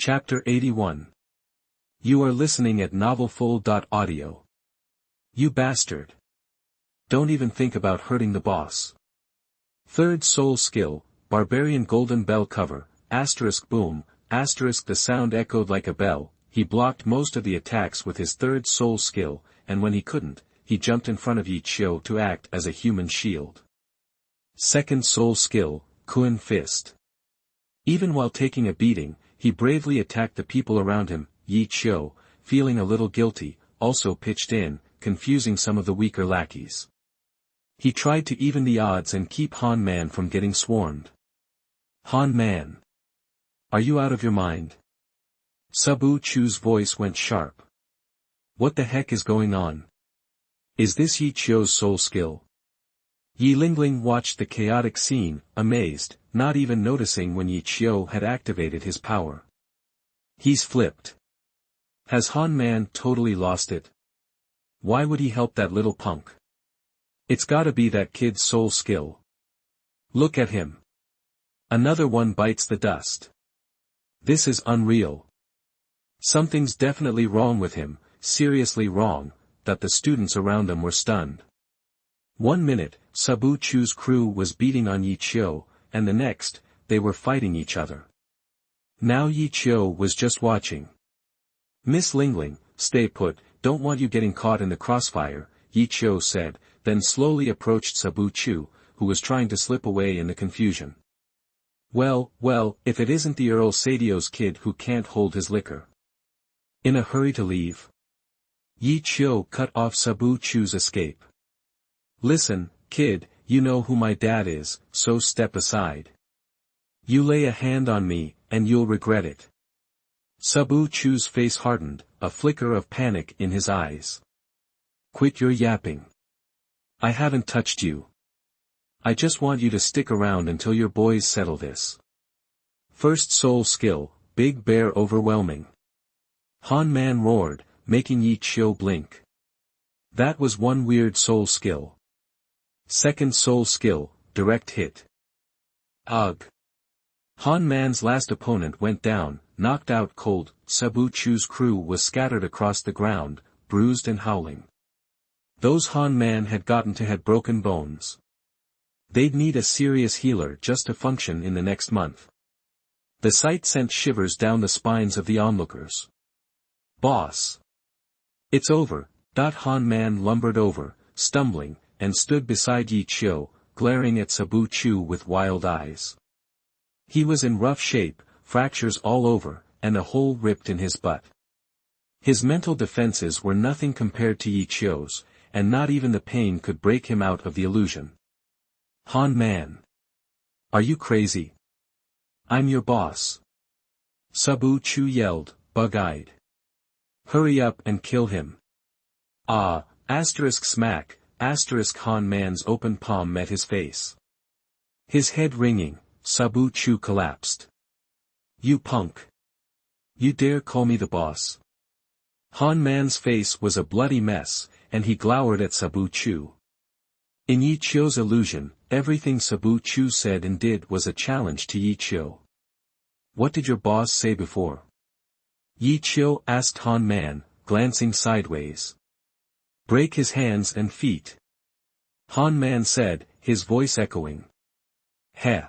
Chapter 81. You are listening at novelfull.audio. You bastard. Don't even think about hurting the boss. Third soul skill, Barbarian Golden Bell Cover, *boom, *. The sound echoed like a bell. He blocked most of the attacks with his third soul skill, and when he couldn't, he jumped in front of Xiao to act as a human shield. Second soul skill, Kun Fist. Even while taking a beating, he bravely attacked the people around him. Xiao, feeling a little guilty, also pitched in, confusing some of the weaker lackeys. He tried to even the odds and keep Han Man from getting swarmed. Han Man. Are you out of your mind? Zhu Zhuqing's voice went sharp. What the heck is going on? Is this Xiao's soul skill? Yi Lingling watched the chaotic scene, amazed, not even noticing when Xiao had activated his power. He's flipped. Has Han Man totally lost it? Why would he help that little punk? It's gotta be that kid's soul skill. Look at him. Another one bites the dust. This is unreal. Something's definitely wrong with him, seriously wrong, that the students around them were stunned. 1 minute, Zhu Zhuqing's crew was beating on Xiao, and the next, they were fighting each other. Now Xiao was just watching. Miss Lingling, stay put, don't want you getting caught in the crossfire, Xiao said, then slowly approached Zhu Zhuqing, who was trying to slip away in the confusion. Well, if it isn't the Earl Sadio's kid who can't hold his liquor. In a hurry to leave. Xiao cut off Zhu Zhuqing's escape. Listen, kid, you know who my dad is, so step aside. You lay a hand on me, and you'll regret it. Zhu Zhuqing's face hardened, a flicker of panic in his eyes. Quit your yapping. I haven't touched you. I just want you to stick around until your boys settle this. First soul skill, Big Bear Overwhelming. Han Man roared, making Xiao blink. That was one weird soul skill. Second soul skill, Direct Hit. Ugh. Han Man's last opponent went down, knocked out cold. Zhu Zhuqing's crew was scattered across the ground, bruised and howling. Those Han Man had gotten to had broken bones. They'd need a serious healer just to function in the next month. The sight sent shivers down the spines of the onlookers. Boss. It's over. Han Man lumbered over, stumbling, and stood beside Xiao, glaring at Zhu Zhuqing with wild eyes. He was in rough shape, fractures all over, and a hole ripped in his butt. His mental defenses were nothing compared to Xiao's, and not even the pain could break him out of the illusion. Han Man. Are you crazy? I'm your boss. Zhu Zhuqing yelled, bug-eyed. Hurry up and kill him. Smack, Han Man's open palm met his face. His head ringing, Zhu Zhuqing collapsed. You punk. You dare call me the boss? Han Man's face was a bloody mess, and he glowered at Zhu Zhuqing. In Xiao's illusion, everything Zhu Zhuqing said and did was a challenge to Xiao. What did your boss say before? Xiao asked Han Man, glancing sideways. Break his hands and feet. Han Man said, his voice echoing. Heh.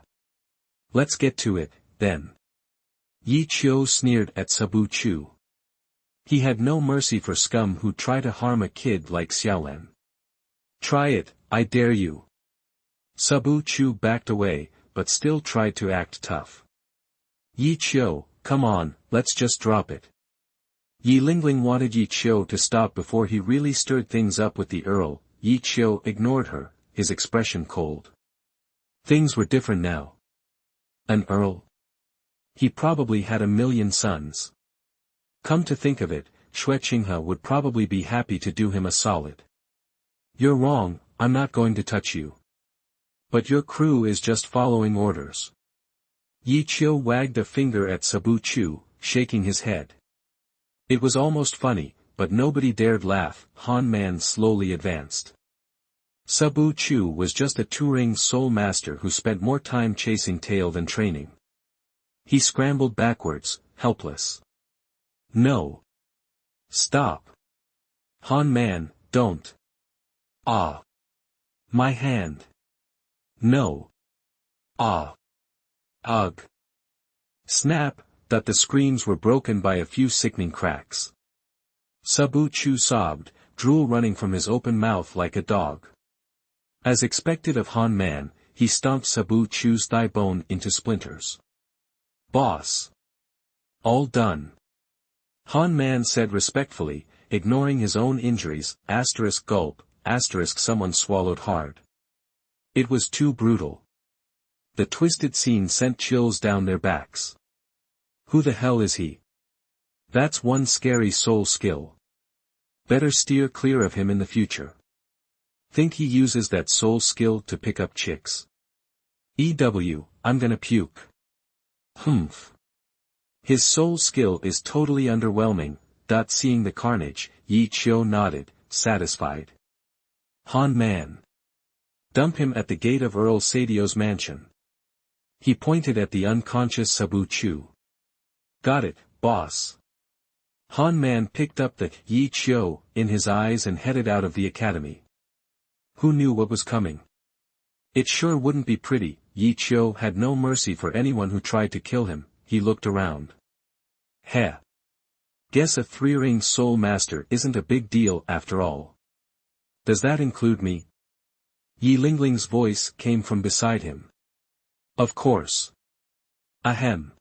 Let's get to it, then. Xiao sneered at Zhu Zhuqing. He had no mercy for scum who try to harm a kid like Xiaolan. Try it, I dare you. Zhu Zhuqing backed away, but still tried to act tough. Xiao, come on, let's just drop it. Yi Lingling wanted Xiao to stop before he really stirred things up with the Earl. Xiao ignored her, his expression cold. Things were different now. An Earl? He probably had 1,000,000 sons. Come to think of it, Xue Qinghe would probably be happy to do him a solid. You're wrong, I'm not going to touch you. But your crew is just following orders. Xiao wagged a finger at Zhu Zhuqing, shaking his head. It was almost funny, but nobody dared laugh. Han Man slowly advanced. Zhu Zhuqing was just a touring soul master who spent more time chasing tail than training. He scrambled backwards, helpless. No. Stop. Han Man, don't. Ah. My hand. No. Ah. Ugh. Snap, that the screams were broken by a few sickening cracks. Xiao Qiu sobbed, drool running from his open mouth like a dog. As expected of Han Man, he stomped Xiao Qiu's thigh bone into splinters. Boss. All done. Han Man said respectfully, ignoring his own injuries, gulp, someone swallowed hard. It was too brutal. The twisted scene sent chills down their backs. Who the hell is he? That's one scary soul skill. Better steer clear of him in the future. Think he uses that soul skill to pick up chicks? I'm gonna puke. Humph. His soul skill is totally underwhelming. Seeing the carnage, Qiu nodded, satisfied. Han Man. Dump him at the gate of Earl Sadio's mansion. He pointed at the unconscious Xiao Qiu. Got it, boss. Han Man picked up the Qiu in his eyes and headed out of the academy. Who knew what was coming? It sure wouldn't be pretty. Qiu had no mercy for anyone who tried to kill him. He looked around. Heh. Guess a 3-ring soul master isn't a big deal after all. Does that include me? Yi Lingling's voice came from beside him. Of course. Ahem.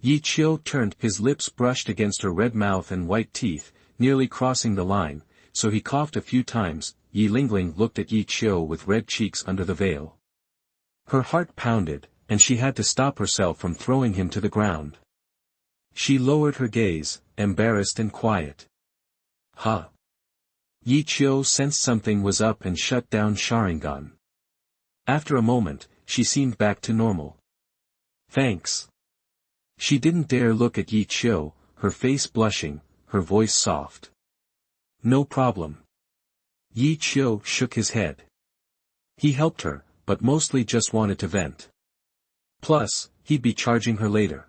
Qiu turned, his lips brushed against her red mouth and white teeth, nearly crossing the line, so he coughed a few times. Yi Lingling looked at Qiu with red cheeks under the veil. Her heart pounded, and she had to stop herself from throwing him to the ground. She lowered her gaze, embarrassed and quiet. Huh. Qiu sensed something was up and shut down Sharingan. After a moment, she seemed back to normal. Thanks. She didn't dare look at Qiu, her face blushing, her voice soft. No problem. Qiu shook his head. He helped her, but mostly just wanted to vent. Plus, he'd be charging her later.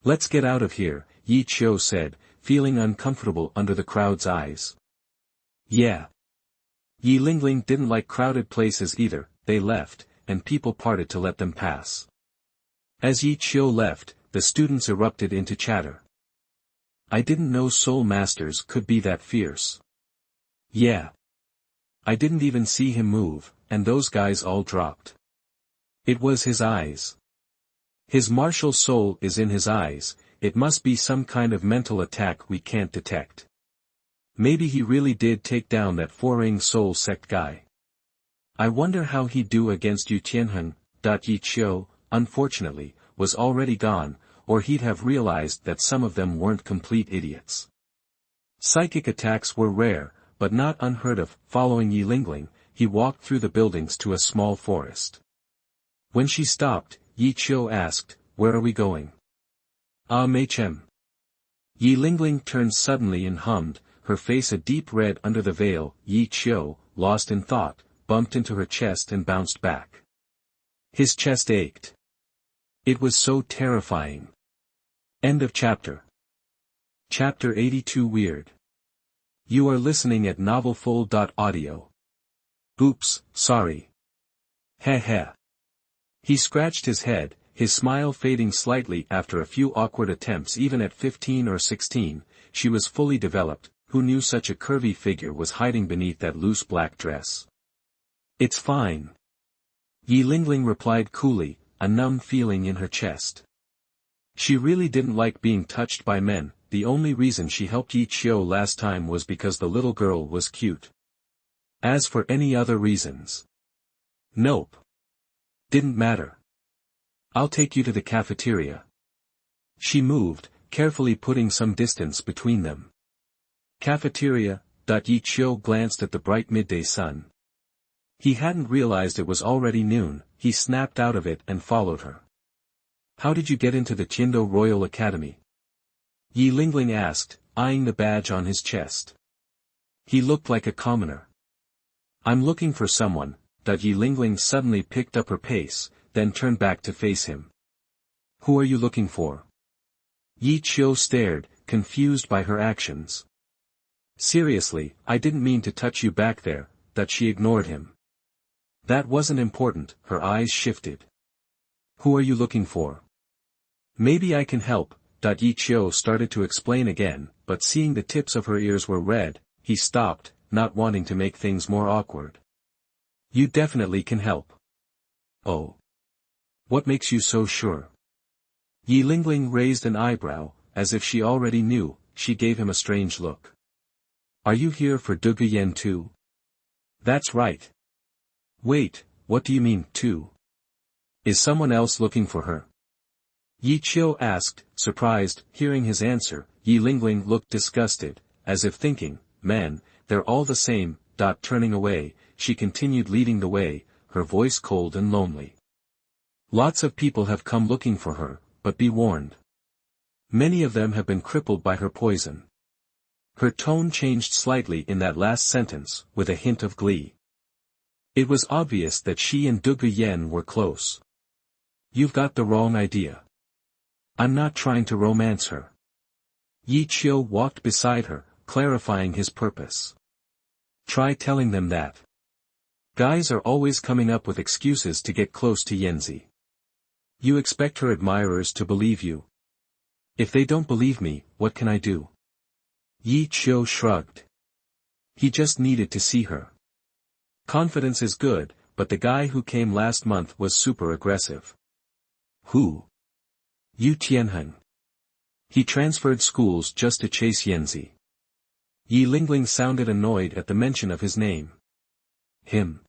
Let's get out of here, Qiu said, feeling uncomfortable under the crowd's eyes. Yeah. Yi Lingling didn't like crowded places either. They left, and people parted to let them pass. As Qiu left, the students erupted into chatter. I didn't know soul masters could be that fierce. Yeah. I didn't even see him move, and those guys all dropped. It was his eyes. His martial soul is in his eyes. It must be some kind of mental attack we can't detect. Maybe he really did take down that 4-ring soul sect guy. I wonder how he'd do against Yu Tianheng. Qiu, unfortunately, was already gone, or he'd have realized that some of them weren't complete idiots. Psychic attacks were rare, but not unheard of. Following Yi Lingling, he walked through the buildings to a small forest. When she stopped, Qiu asked, "Where are we going?" Machem. Yi Lingling turned suddenly and hummed, her face a deep red under the veil. Qiu, lost in thought, bumped into her chest and bounced back. His chest ached. It was so terrifying. End of chapter. Chapter 82 Weird. You are listening at novelfull.audio. Oops, sorry. Heh heh. He scratched his head, his smile fading slightly after a few awkward attempts. Even at 15 or 16, she was fully developed. Who knew such a curvy figure was hiding beneath that loose black dress? It's fine. Yi Lingling replied coolly, a numb feeling in her chest. She really didn't like being touched by men. The only reason she helped Qiu last time was because the little girl was cute. As for any other reasons, nope. Didn't matter. I'll take you to the cafeteria. She moved, carefully putting some distance between them. Cafeteria. Qiu glanced at the bright midday sun. He hadn't realized it was already noon. He snapped out of it and followed her. How did you get into the Tindo Royal Academy? Yi Lingling asked, eyeing the badge on his chest. He looked like a commoner. I'm looking for someone. Yi Lingling suddenly picked up her pace, then turned back to face him. Who are you looking for? Yi Qiu stared, confused by her actions. Seriously, I didn't mean to touch you back there, that she ignored him. That wasn't important, her eyes shifted. Who are you looking for? Maybe I can help, Yi Qiu started to explain again, but seeing the tips of her ears were red, he stopped, not wanting to make things more awkward. You definitely can help. Oh. What makes you so sure? Yi Lingling raised an eyebrow, as if she already knew. She gave him a strange look. Are you here for Du Guyan too? That's right. Wait, what do you mean, too? Is someone else looking for her? Yi Qiu asked, surprised. Hearing his answer, Yi Lingling looked disgusted, as if thinking, man, they're all the same. Turning away, she continued leading the way, her voice cold and lonely. Lots of people have come looking for her, but be warned. Many of them have been crippled by her poison. Her tone changed slightly in that last sentence, with a hint of glee. It was obvious that she and Du Guyan were close. You've got the wrong idea. I'm not trying to romance her. Yi Qiu walked beside her, clarifying his purpose. Try telling them that. Guys are always coming up with excuses to get close to Yanzi. You expect her admirers to believe you? If they don't believe me, what can I do? Yi Qiu shrugged. He just needed to see her. Confidence is good, but the guy who came last month was super aggressive. Who? Yu Tianheng. He transferred schools just to chase Yanzi. Yi Lingling sounded annoyed at the mention of his name. Him.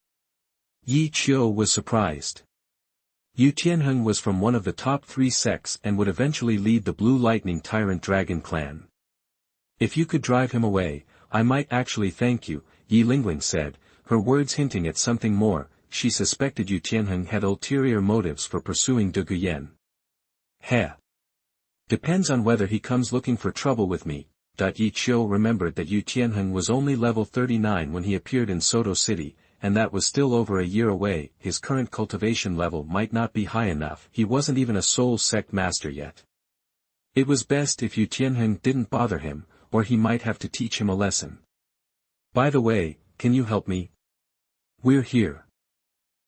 Yi Qiu was surprised. Yu Tianheng was from one of the top 3 sects and would eventually lead the Blue Lightning Tyrant Dragon clan. If you could drive him away, I might actually thank you, Yi Lingling said, her words hinting at something more. She suspected Yu Tianheng had ulterior motives for pursuing Du Guyan. Heh. Depends on whether he comes looking for trouble with me. Yi Qiu remembered that Yu Tianheng was only level 39 when he appeared in Soto City, and that was still over a year away. His current cultivation level might not be high enough. He wasn't even a soul sect master yet. It was best if Yu Tianheng didn't bother him, or he might have to teach him a lesson. By the way, can you help me? We're here.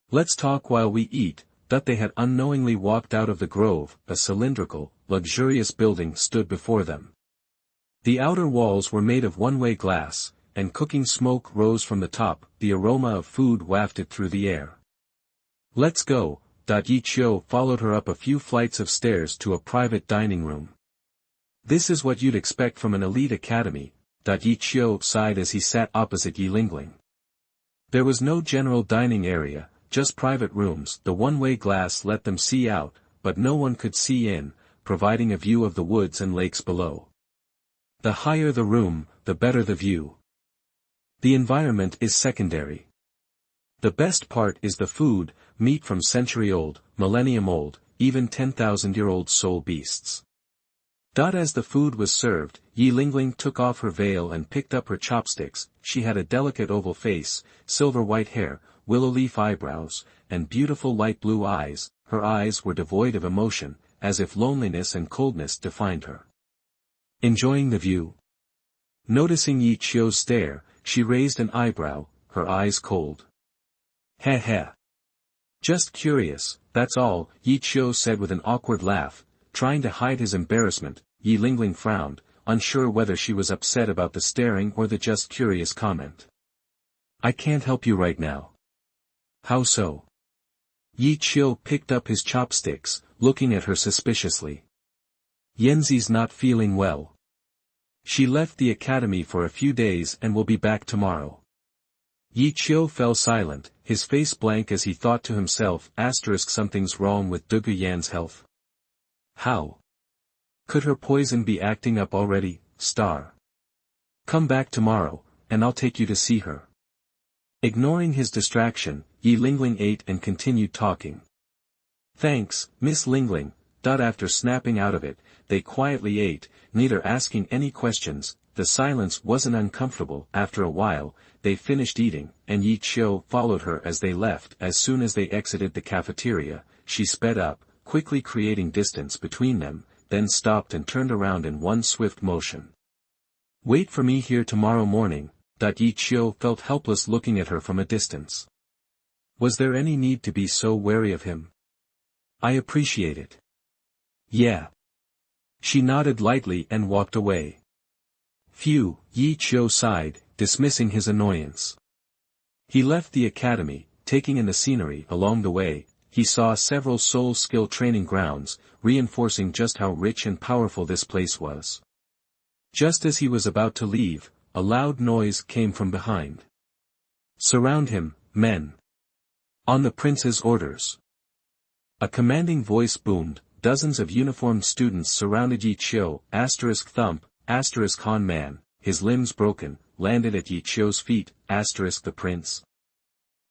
Let's talk while we eat. They had unknowingly walked out of the grove. A cylindrical, luxurious building stood before them. The outer walls were made of one-way glass, and cooking smoke rose from the top. The aroma of food wafted through the air. Let's go. Yi Qiu followed her up a few flights of stairs to a private dining room. This is what you'd expect from an elite academy. Yi Qiu sighed as he sat opposite Yi Lingling. There was no general dining area, just private rooms. The one-way glass let them see out, but no one could see in, providing a view of the woods and lakes below. The higher the room, the better the view. The environment is secondary. The best part is the food, meat from century-old, millennium-old, even 10,000-year-old soul beasts. As the food was served, Yi Lingling took off her veil and picked up her chopsticks. She had a delicate oval face, silver-white hair, willow-leaf eyebrows, and beautiful light blue eyes. Her eyes were devoid of emotion, as if loneliness and coldness defined her. Enjoying the view? Noticing Yi Qiu's stare, she raised an eyebrow, her eyes cold. Heh heh. Just curious, that's all, Yi Qiu said with an awkward laugh. Trying to hide his embarrassment, Yi Lingling frowned, unsure whether she was upset about the staring or the just curious comment. I can't help you right now. How so? Yi Qiu picked up his chopsticks, looking at her suspiciously. Yanzi's not feeling well. She left the academy for a few days and will be back tomorrow. Yi Qiu fell silent, his face blank as he thought to himself, something's wrong with Du Guyan's health. How? Could her poison be acting up already? Come back tomorrow, and I'll take you to see her. Ignoring his distraction, Yi Lingling ate and continued talking. Thanks, Miss Lingling. After snapping out of it, they quietly ate, neither asking any questions. The silence wasn't uncomfortable. After a while, they finished eating, and Yi Qiu followed her as they left. As soon as they exited the cafeteria, she sped up, quickly creating distance between them. then stopped and turned around in one swift motion. Wait for me here tomorrow morning. Yi Qiu felt helpless looking at her from a distance. Was there any need to be so wary of him? I appreciate it. Yeah. She nodded lightly and walked away. Phew, Yi Qiu sighed, dismissing his annoyance. He left the academy, taking in the scenery. Along the way, he saw several soul skill training grounds, reinforcing just how rich and powerful this place was. Just as he was about to leave, a loud noise came from behind. Surround him, men. On the prince's orders. A commanding voice boomed. Dozens of uniformed students surrounded Yi Qiu. Thump, Han man, his limbs broken, landed at Yi Qiu's feet. The prince.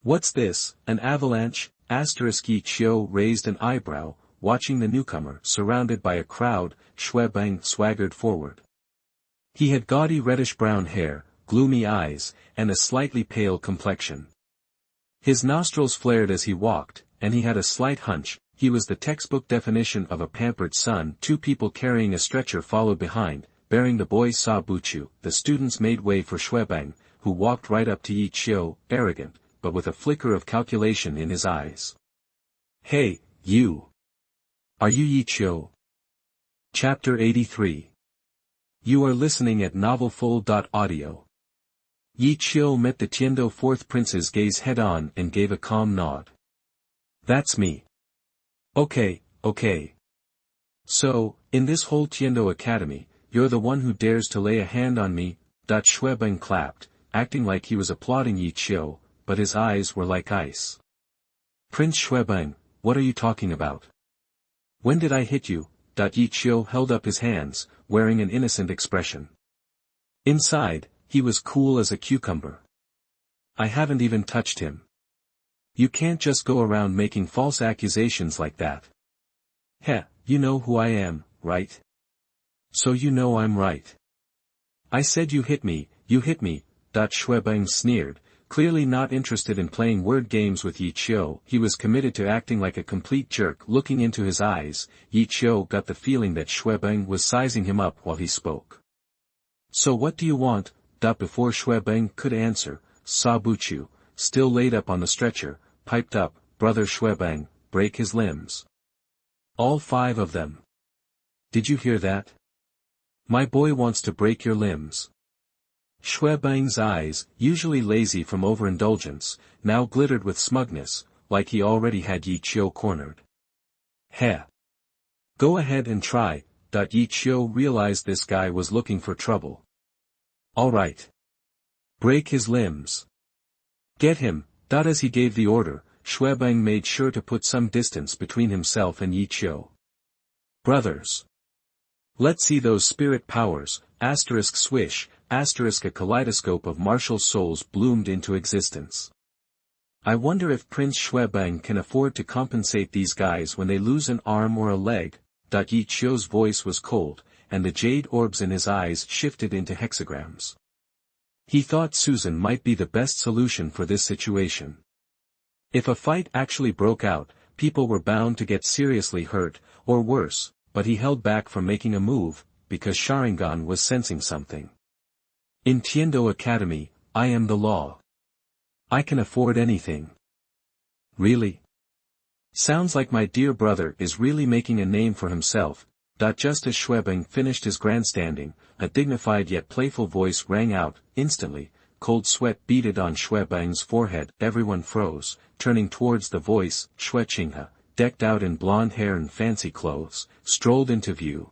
What's this, an avalanche? Yi Qiu raised an eyebrow, watching the newcomer. Surrounded by a crowd, Xuebeng swaggered forward. He had gaudy reddish-brown hair, gloomy eyes, and a slightly pale complexion. His nostrils flared as he walked, and he had a slight hunch. He was the textbook definition of a pampered son. Two people carrying a stretcher followed behind, bearing the boy Xiao Wu. The students made way for Xuebeng, who walked right up to Yi Qiu, arrogant, but with a flicker of calculation in his eyes. Hey, you! Are you Yi Qiu? Chapter 83. You are listening at novelfull.audio. Yi Qiu met the Tiando fourth prince's gaze head-on and gave a calm nod. That's me. Okay. So, in this whole Tiando academy, you're the one who dares to lay a hand on me. Xuebeng clapped, acting like he was applauding Yi Qiu, but his eyes were like ice. Prince Xuebeng, what are you talking about? When did I hit you? Yi Qiu held up his hands, wearing an innocent expression. Inside, he was cool as a cucumber. I haven't even touched him. You can't just go around making false accusations like that. Heh, you know who I am, right? So you know I'm right. I said you hit me. Xuebeng sneered, clearly not interested in playing word games with Yi Qiu. He was committed to acting like a complete jerk. Looking into his eyes, Yi Qiu got the feeling that Xuebeng was sizing him up while he spoke. So what do you want? Before Xuebeng could answer, Xiao Wu, still laid up on the stretcher, piped up, Brother Xuebeng, break his limbs. All 5 of them. Did you hear that? My boy wants to break your limbs. Xuebeng's eyes, usually lazy from overindulgence, now glittered with smugness, like he already had Yi Qiu cornered. Heh. Go ahead and try. Yi Qiu realized this guy was looking for trouble. All right. Break his limbs. Get him. As he gave the order, Xuebeng made sure to put some distance between himself and Yi Qiu. Brothers. Let's see those spirit powers. Swish. A kaleidoscope of martial souls bloomed into existence. I wonder if Prince Xuebeng can afford to compensate these guys when they lose an arm or a leg. Yi Qiu's voice was cold, and the jade orbs in his eyes shifted into hexagrams. He thought Susan might be the best solution for this situation. If a fight actually broke out, people were bound to get seriously hurt, or worse, but he held back from making a move, because Sharingan was sensing something. In Tiando Academy, I am the law. I can afford anything. Really? Sounds like my dear brother is really making a name for himself. Just as Xuebeng finished his grandstanding, a dignified yet playful voice rang out. Instantly, cold sweat beaded on Xuebeng's forehead. Everyone froze, turning towards the voice. Xueqinghe, decked out in blonde hair and fancy clothes, strolled into view.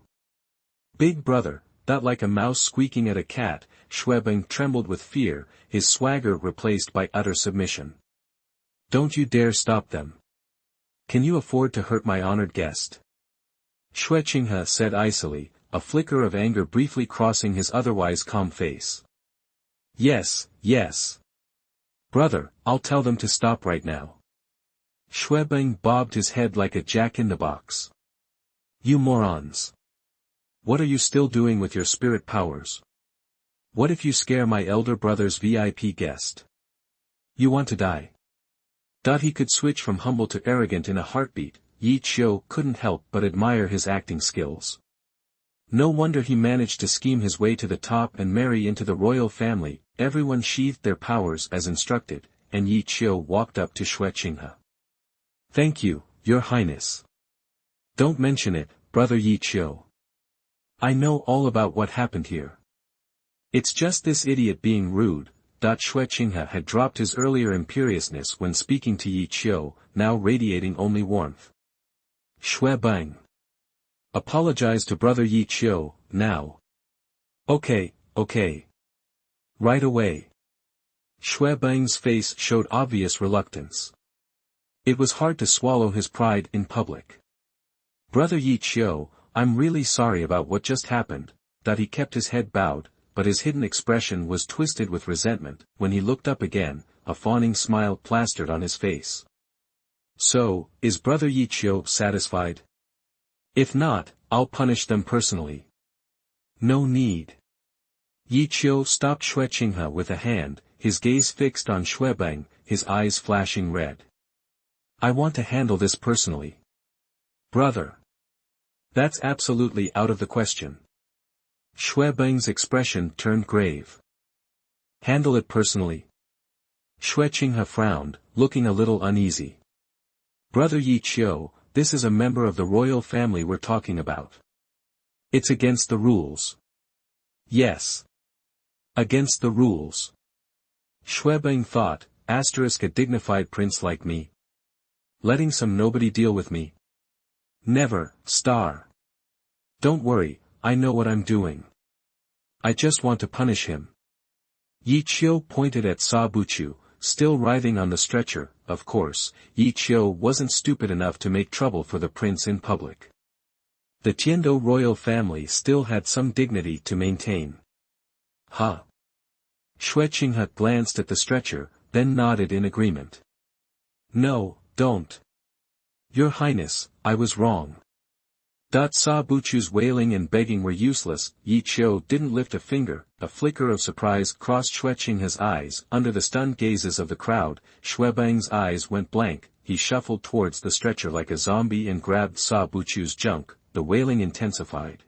Big brother, like a mouse squeaking at a cat. Xuebeng trembled with fear, his swagger replaced by utter submission. Don't you dare stop them. Can you afford to hurt my honored guest? Xueqinghe said icily, a flicker of anger briefly crossing his otherwise calm face. Yes. Brother, I'll tell them to stop right now. Xuebeng bobbed his head like a jack-in-the-box. You morons. What are you still doing with your spirit powers? What if you scare my elder brother's VIP guest? You want to die? He could switch from humble to arrogant in a heartbeat. Yi Qiu couldn't help but admire his acting skills. No wonder he managed to scheme his way to the top and marry into the royal family. Everyone sheathed their powers as instructed, and Qiu walked up to Qinghe. Thank you, Your Highness. Don't mention it, Brother Qiu. I know all about what happened here. It's just this idiot being rude. Qinghe had dropped his earlier imperiousness when speaking to Qiu, now radiating only warmth. Bang. Apologize to Brother Qiu, now. Okay. Right away. Bang's face showed obvious reluctance. It was hard to swallow his pride in public. Brother Qiu, I'm really sorry about what just happened. He kept his head bowed, but his hidden expression was twisted with resentment. When he looked up again, a fawning smile plastered on his face. So, is Brother Qiu satisfied? If not, I'll punish them personally. No need. Qiu stopped Qinghe with a hand, his gaze fixed on Bang, his eyes flashing red. I want to handle this personally. Brother. That's absolutely out of the question. Bang's expression turned grave. Handle it personally. Qinghe frowned, looking a little uneasy. Brother Qiu, this is a member of the royal family we're talking about. It's against the rules. Yes. Against the rules. Bang thought, a dignified prince like me. Letting some nobody deal with me. Never, star. Don't worry, I know what I'm doing. I just want to punish him. Qiu pointed at Sabuchu, still writhing on the stretcher. Of course, Qiu wasn't stupid enough to make trouble for the prince in public. The Tiando royal family still had some dignity to maintain. Huh. Qinghe glanced at the stretcher, then nodded in agreement. No, don't. Your Highness, I was wrong. Sabuchu's wailing and begging were useless. Qiu didn't lift a finger. A flicker of surprise crossed Qinghe's eyes. Under the stunned gazes of the crowd, Bang's eyes went blank. He shuffled towards the stretcher like a zombie and grabbed Sabuchu's junk. The wailing intensified.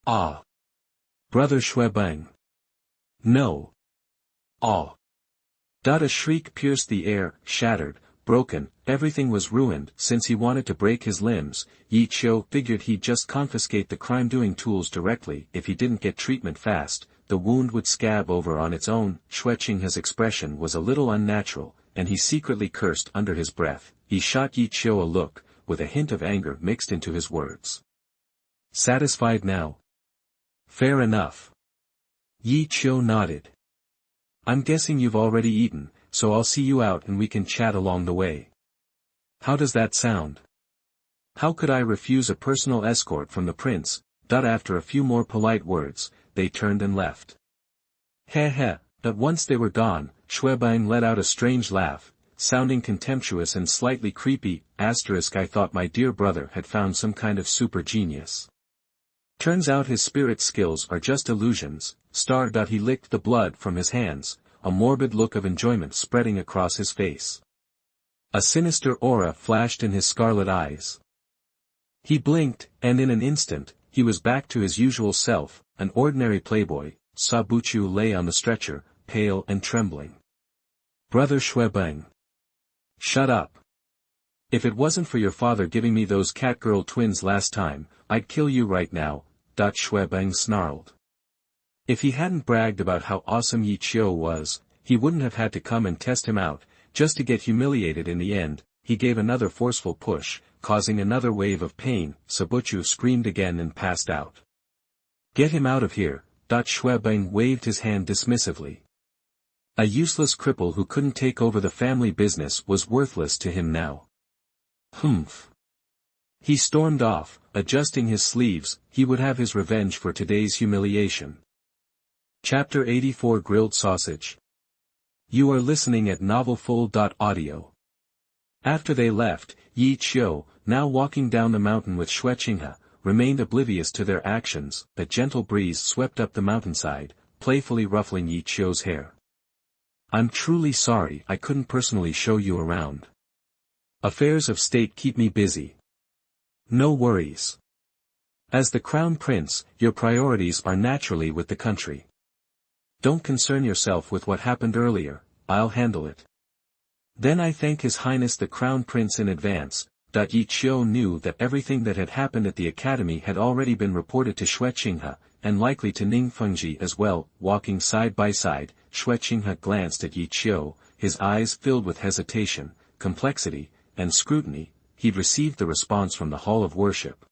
Ah! Brother Bang. No! Ah! A shriek pierced the air, shattered, broken, everything was ruined. Since he wanted to break his limbs, Qiu figured he'd just confiscate the crime-doing tools directly. If he didn't get treatment fast, the wound would scab over on its own. Qinghe's expression was a little unnatural, and he secretly cursed under his breath. He shot Qiu a look, with a hint of anger mixed into his words. Satisfied now? Fair enough. Qiu nodded. I'm guessing you've already eaten, so I'll see you out and we can chat along the way. How does that sound? How could I refuse a personal escort from the prince? After a few more polite words, they turned and left. Heh. But once they were gone, Bang let out a strange laugh, sounding contemptuous and slightly creepy. I thought my dear brother had found some kind of super genius. Turns out his spirit skills are just illusions. He licked the blood from his hands, a morbid look of enjoyment spreading across his face. A sinister aura flashed in his scarlet eyes. He blinked, and in an instant, he was back to his usual self, an ordinary playboy. Sabuchu lay on the stretcher, pale and trembling. Brother Bang. Shut up. If it wasn't for your father giving me those catgirl twins last time, I'd kill you right now. Bang snarled. If he hadn't bragged about how awesome Qiu was, he wouldn't have had to come and test him out, just to get humiliated in the end. He gave another forceful push, causing another wave of pain. Sabuchu screamed again and passed out. Get him out of here. Bang waved his hand dismissively. A useless cripple who couldn't take over the family business was worthless to him now. Humph. He stormed off, adjusting his sleeves. He would have his revenge for today's humiliation. Chapter 84 Grilled Sausage. You are listening at novelfull.audio. After they left, Qiu, now walking down the mountain with Qinghe, remained oblivious to their actions. A gentle breeze swept up the mountainside, playfully ruffling Qiu's hair. I'm truly sorry I couldn't personally show you around. Affairs of state keep me busy. No worries. As the crown prince, your priorities are naturally with the country. Don't concern yourself with what happened earlier, I'll handle it. Then I thank His Highness the Crown Prince in advance. Yi Qiu knew that everything that had happened at the academy had already been reported to Xue Qinghe, and likely to Ning Fengji as well. Walking side by side, Xue Qinghe glanced at Yi Qiu, his eyes filled with hesitation, complexity, and scrutiny. He'd received the response from the Hall of Worship.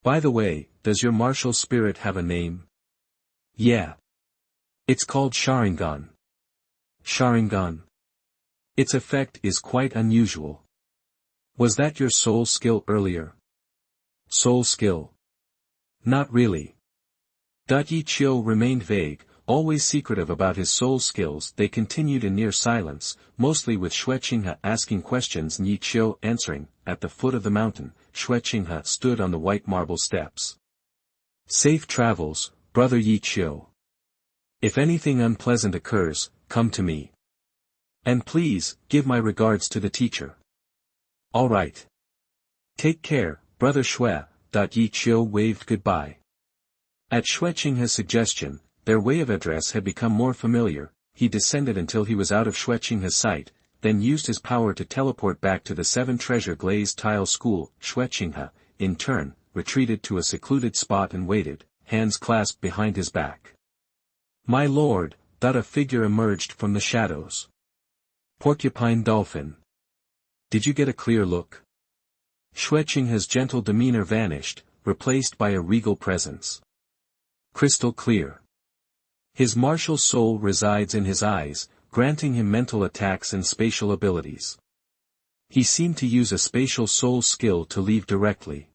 By the way, does your martial spirit have a name? Yeah. It's called Sharingan. Sharingan. Its effect is quite unusual. Was that your soul skill earlier? Soul skill? Not really. Yi Qiu remained vague, always secretive about his soul skills. They continued in near silence, mostly with Xue Qinghe asking questions and Yi Qiu answering. At the foot of the mountain, Xue Qinghe stood on the white marble steps. Safe travels, brother Yi Qiu. If anything unpleasant occurs, come to me. And please, give my regards to the teacher. All right. Take care, brother Xue. Yi Qiu waved goodbye. At Xue Qinghe's suggestion, their way of address had become more familiar. He descended until he was out of Xue Qinghe's sight, then used his power to teleport back to the 7 treasure glazed tile school. Xue Qinghe, in turn, retreated to a secluded spot and waited, hands clasped behind his back. My lord, a figure emerged from the shadows. Porcupine dolphin. Did you get a clear look? Xue Qinghe's gentle demeanor vanished, replaced by a regal presence. Crystal clear. His martial soul resides in his eyes, granting him mental attacks and spatial abilities. He seemed to use a spatial soul skill to leave directly.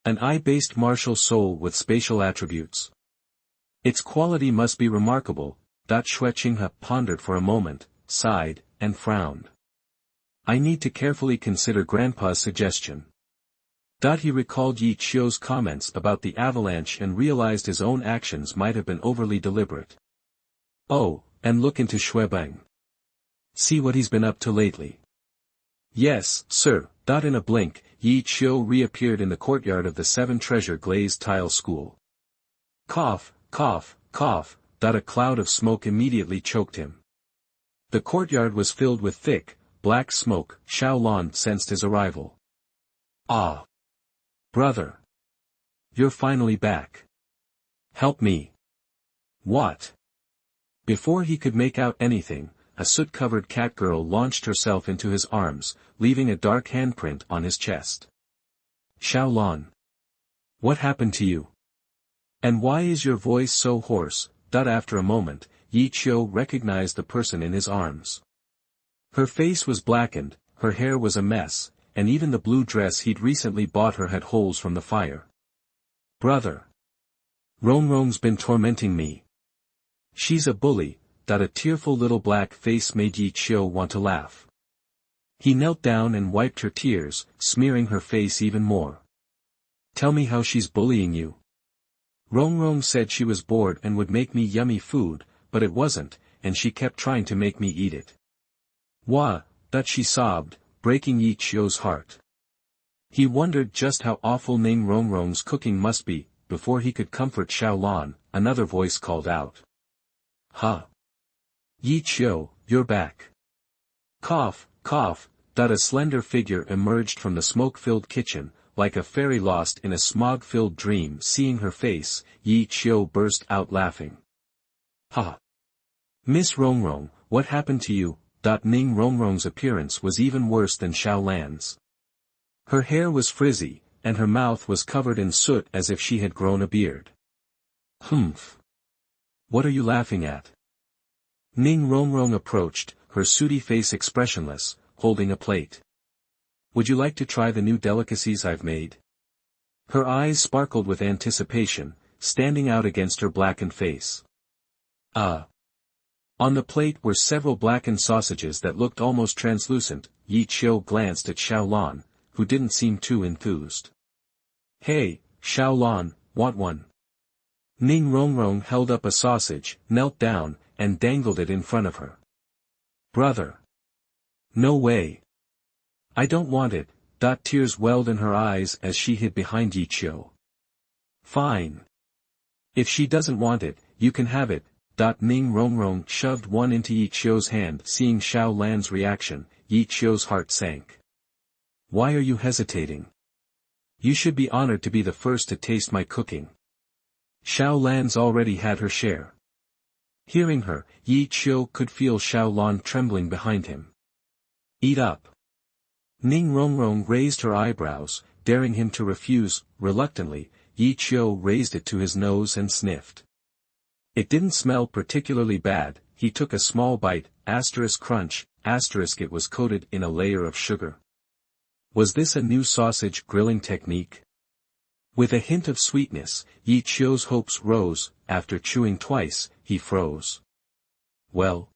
An eye-based martial soul with spatial attributes. Its quality must be remarkable. Xue Qinghe pondered for a moment, sighed, and frowned. I need to carefully consider Grandpa's suggestion. He recalled Yi Qiu's comments about the avalanche and realized his own actions might have been overly deliberate. Oh, and look into Xuebeng. See what he's been up to lately. Yes, sir. In a blink, Yi Qiu reappeared in the courtyard of the 7 treasure glazed tile school. Cough, cough, cough. A cloud of smoke immediately choked him. The courtyard was filled with thick, black smoke. Xiao Lan sensed his arrival. Ah! Brother! You're finally back. Help me. What? Before he could make out anything, a soot-covered catgirl launched herself into his arms, leaving a dark handprint on his chest. Xiao Lan. What happened to you? And why is your voice so hoarse? After a moment, Yi Qiu recognized the person in his arms. Her face was blackened, her hair was a mess, and even the blue dress he'd recently bought her had holes from the fire. Brother! Rongrong's been tormenting me. She's a bully. A tearful little black face made Yi Qiu want to laugh. He knelt down and wiped her tears, smearing her face even more. Tell me how she's bullying you. Rongrong said she was bored and would make me yummy food, but it wasn't, and she kept trying to make me eat it. Wah, she sobbed, breaking Yi Qiu's heart. He wondered just how awful Ning Rongrong's cooking must be. Before he could comfort Xiao Lan, another voice called out. Huh? Yi Qiu, you're back. Cough, cough. A slender figure emerged from the smoke-filled kitchen, like a fairy lost in a smog-filled dream. Seeing her face, Yi Qiu burst out laughing. Ha! Miss Rongrong, what happened to you? Ning Rongrong's appearance was even worse than Xiao Lan's. Her hair was frizzy, and her mouth was covered in soot as if she had grown a beard. Humph! What are you laughing at? Ning Rongrong approached, her sooty face expressionless, holding a plate. Would you like to try the new delicacies I've made? Her eyes sparkled with anticipation, standing out against her blackened face. On the plate were several blackened sausages that looked almost translucent. Yi Qiu glanced at Xiao Lan, who didn't seem too enthused. Hey, Xiao Lan, want one? Ning Rongrong held up a sausage, knelt down, and dangled it in front of her. Brother! No way! I don't want it. Tears welled in her eyes as she hid behind Yi Qiu. Fine. If she doesn't want it, you can have it. Ning Rongrong shoved one into Yi Qiu's hand. Seeing Xiao Lan's reaction, Yi Qiu's heart sank. Why are you hesitating? You should be honored to be the first to taste my cooking. Xiao Lan's already had her share. Hearing her, Yi Qiu could feel Xiao Lan trembling behind him. Eat up. Ning Rongrong raised her eyebrows, daring him to refuse. Reluctantly, Yi Qiu raised it to his nose and sniffed. It didn't smell particularly bad. He took a small bite, crunch, it was coated in a layer of sugar. Was this a new sausage grilling technique? With a hint of sweetness, Yi Qiu's hopes rose. After chewing twice, he froze. Well?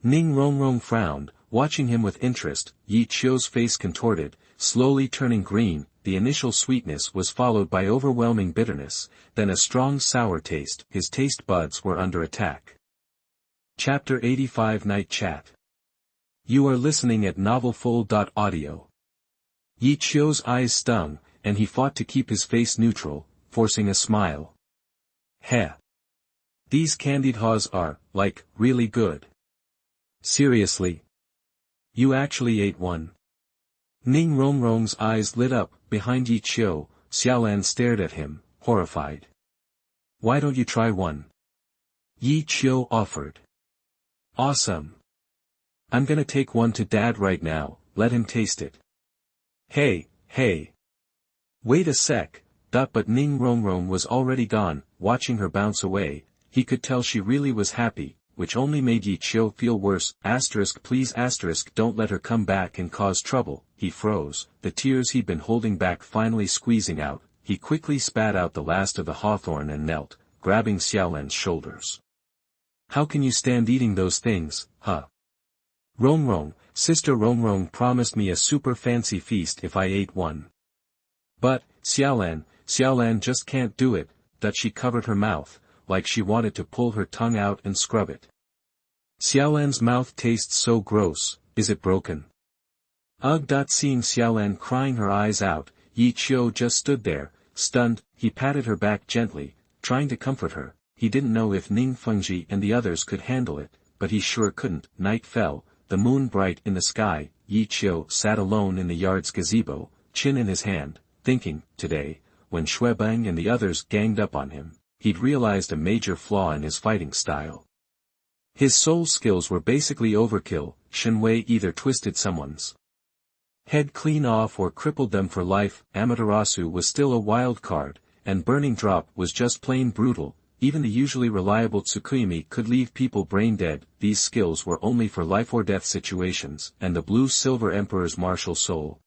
Ning Rongrong frowned, watching him with interest. Yi Qiu's face contorted, slowly turning green. The initial sweetness was followed by overwhelming bitterness, then a strong sour taste. His taste buds were under attack. Chapter 85 Night Chat. You are listening at novelfull.audio. Yi Qiu's eyes stung, and he fought to keep his face neutral, forcing a smile. Heh. These candied haws are, like, really good. Seriously? You actually ate one? Ning Rongrong's eyes lit up. Behind Yi Qiu, Xiaolan stared at him, horrified. Why don't you try one? Yi Qiu offered. Awesome. I'm gonna take one to Dad right now. Let him taste it. Hey. Wait a sec. But Ning Rongrong was already gone. Watching her bounce away, he could tell she really was happy, which only made Yi Qiu feel worse. Please don't let her come back and cause trouble. He froze, the tears he'd been holding back finally squeezing out. He quickly spat out the last of the hawthorn and knelt, grabbing Xiaolan's shoulders. How can you stand eating those things, huh? Rongrong, Sister Rongrong promised me a super fancy feast if I ate one. But, Xiaolan just can't do it. She covered her mouth, like she wanted to pull her tongue out and scrub it. Xiaolan's mouth tastes so gross. Is it broken? Ugh. Seeing Xiaolan crying her eyes out, Yi Qiu just stood there, stunned. He patted her back gently, trying to comfort her. He didn't know if Ning Fengji and the others could handle it, but he sure couldn't. Night fell, the moon bright in the sky. Yi Qiu sat alone in the yard's gazebo, chin in his hand, thinking. Today, when Shuebang and the others ganged up on him, he'd realized a major flaw in his fighting style. His soul skills were basically overkill. Shenwei either twisted someone's head clean off or crippled them for life. Amaterasu was still a wild card, and Burning Drop was just plain brutal. Even the usually reliable Tsukuyomi could leave people brain dead. These skills were only for life or death situations, and the Blue-Silver Emperor's martial soul.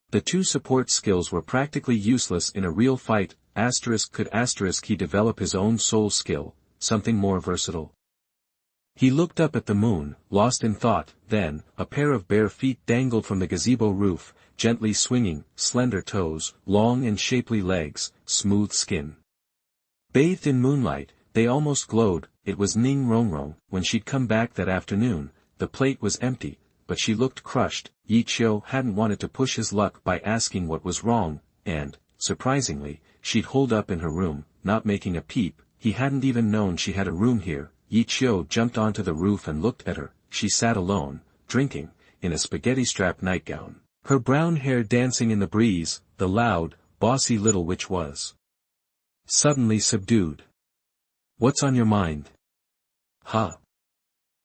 The two support skills were practically useless in a real fight. Could he develop his own soul skill, something more versatile? He looked up at the moon, lost in thought. Then, a pair of bare feet dangled from the gazebo roof, gently swinging, slender toes, long and shapely legs, smooth skin. Bathed in moonlight, they almost glowed. It was Ning Rongrong. When she'd come back that afternoon, the plate was empty, but she looked crushed. Yi Qiu hadn't wanted to push his luck by asking what was wrong, and, surprisingly, she'd holed up in her room, not making a peep. He hadn't even known she had a room here. Yi Qiu jumped onto the roof and looked at her. She sat alone, drinking, in a spaghetti-strap nightgown, her brown hair dancing in the breeze. The loud, bossy little witch was suddenly subdued. What's on your mind? Huh?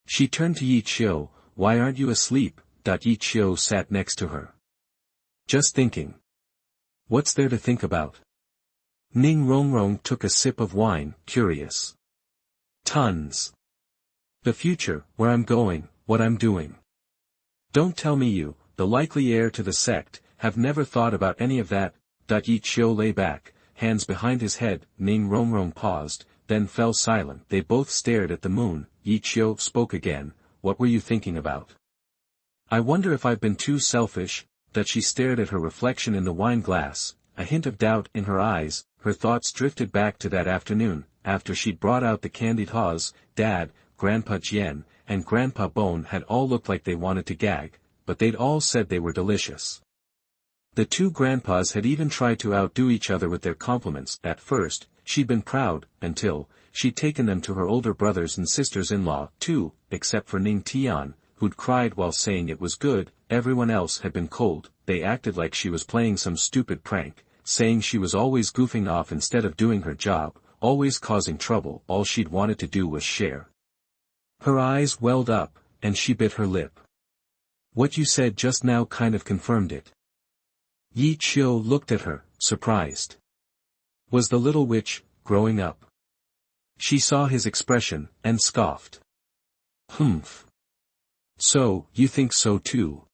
She turned to Yi Qiu. Why aren't you asleep? Yi Qiu sat next to her. Just thinking. What's there to think about? Ning Rongrong took a sip of wine, curious. Tons. The future, where I'm going, what I'm doing. Don't tell me you, the likely heir to the sect, have never thought about any of that. Yi Qiu lay back, hands behind his head. Ning Rongrong paused, then fell silent. They both stared at the moon. Yi Qiu spoke again. What were you thinking about? I wonder if I've been too selfish. She stared at her reflection in the wine glass, a hint of doubt in her eyes. Her thoughts drifted back to that afternoon, after she'd brought out the candied haws. Dad, Grandpa Jian, and Grandpa Bone had all looked like they wanted to gag, but they'd all said they were delicious. The two grandpas had even tried to outdo each other with their compliments. At first, she'd been proud, until she'd taken them to her older brothers and sisters-in-law, too, except for Ning Tian, who'd cried while saying it was good. Everyone else had been cold. They acted like she was playing some stupid prank, saying she was always goofing off instead of doing her job, always causing trouble. All she'd wanted to do was share. Her eyes welled up, and she bit her lip. What you said just now kind of confirmed it. Qiu looked at her, surprised. Was the little witch growing up? She saw his expression, and scoffed. Humph. So, you think so too?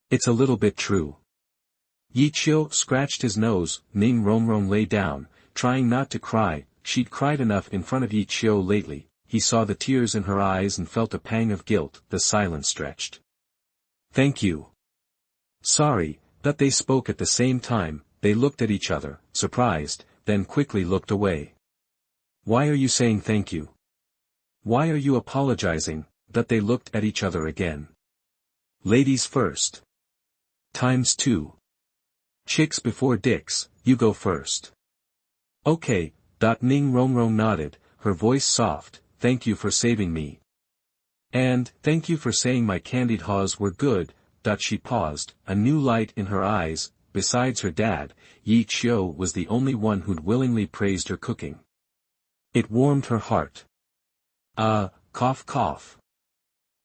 It's a little bit true. Qiu scratched his nose. Ning Rongrong lay down, trying not to cry. She'd cried enough in front of Qiu lately. He saw the tears in her eyes and felt a pang of guilt. The silence stretched. Thank you. Sorry. That they spoke at the same time. They looked at each other, surprised, then quickly looked away. Why are you saying thank you? Why are you apologizing? That they looked at each other again. Ladies first. ×2. Chicks before dicks, you go first. Okay. Ning Rongrong nodded, her voice soft. Thank you for saving me. And, thank you for saying my candied haws were good. She paused, a new light in her eyes. Besides her dad, Qiu was the only one who'd willingly praised her cooking. It warmed her heart. Cough cough.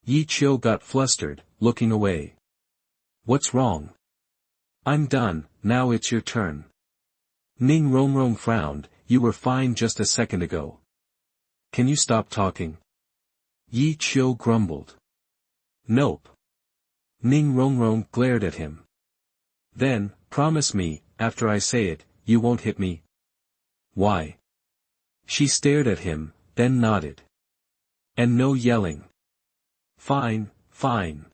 Qiu got flustered, looking away. What's wrong? I'm done, now it's your turn. Ning Rongrong frowned. You were fine just a second ago. Can you stop talking? Qiu grumbled. Nope. Ning Rongrong glared at him. Then, promise me, after I say it, you won't hit me. Why? She stared at him, then nodded. And no yelling. Fine, fine.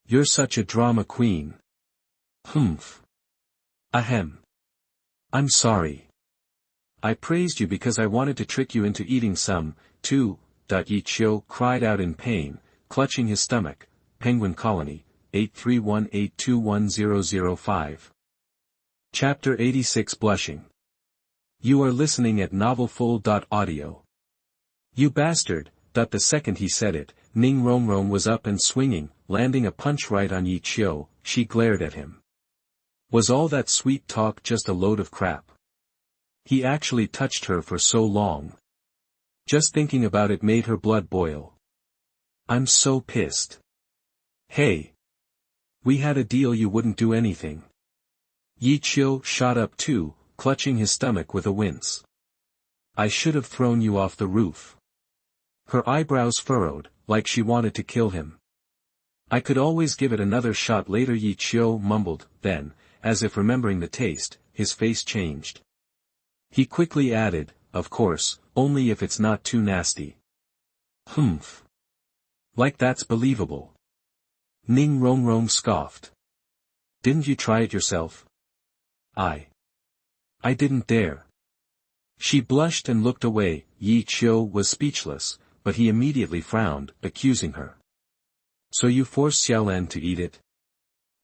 You're such a drama queen. Humph. Ahem. I'm sorry. I praised you because I wanted to trick you into eating some, too. Qiu cried out in pain, clutching his stomach. Penguin Colony, 831821005. Chapter 86 Blushing. You are listening at novelfull.audio. You bastard. The second he said it, Ning Rongrong was up and swinging, landing a punch right on Qiu. She glared at him. Was all that sweet talk just a load of crap? He actually touched her for so long. Just thinking about it made her blood boil. I'm so pissed. Hey. We had a deal you wouldn't do anything. Qiu shot up too, clutching his stomach with a wince. I should have thrown you off the roof. Her eyebrows furrowed, like she wanted to kill him. I could always give it another shot later. Qiu mumbled, then, as if remembering the taste, his face changed. He quickly added, of course, only if it's not too nasty. Humph. Like that's believable. Ning Rongrong scoffed. Didn't you try it yourself? I didn't dare. She blushed and looked away. Qiu was speechless, but he immediately frowned, accusing her. So you forced Xiaolan to eat it?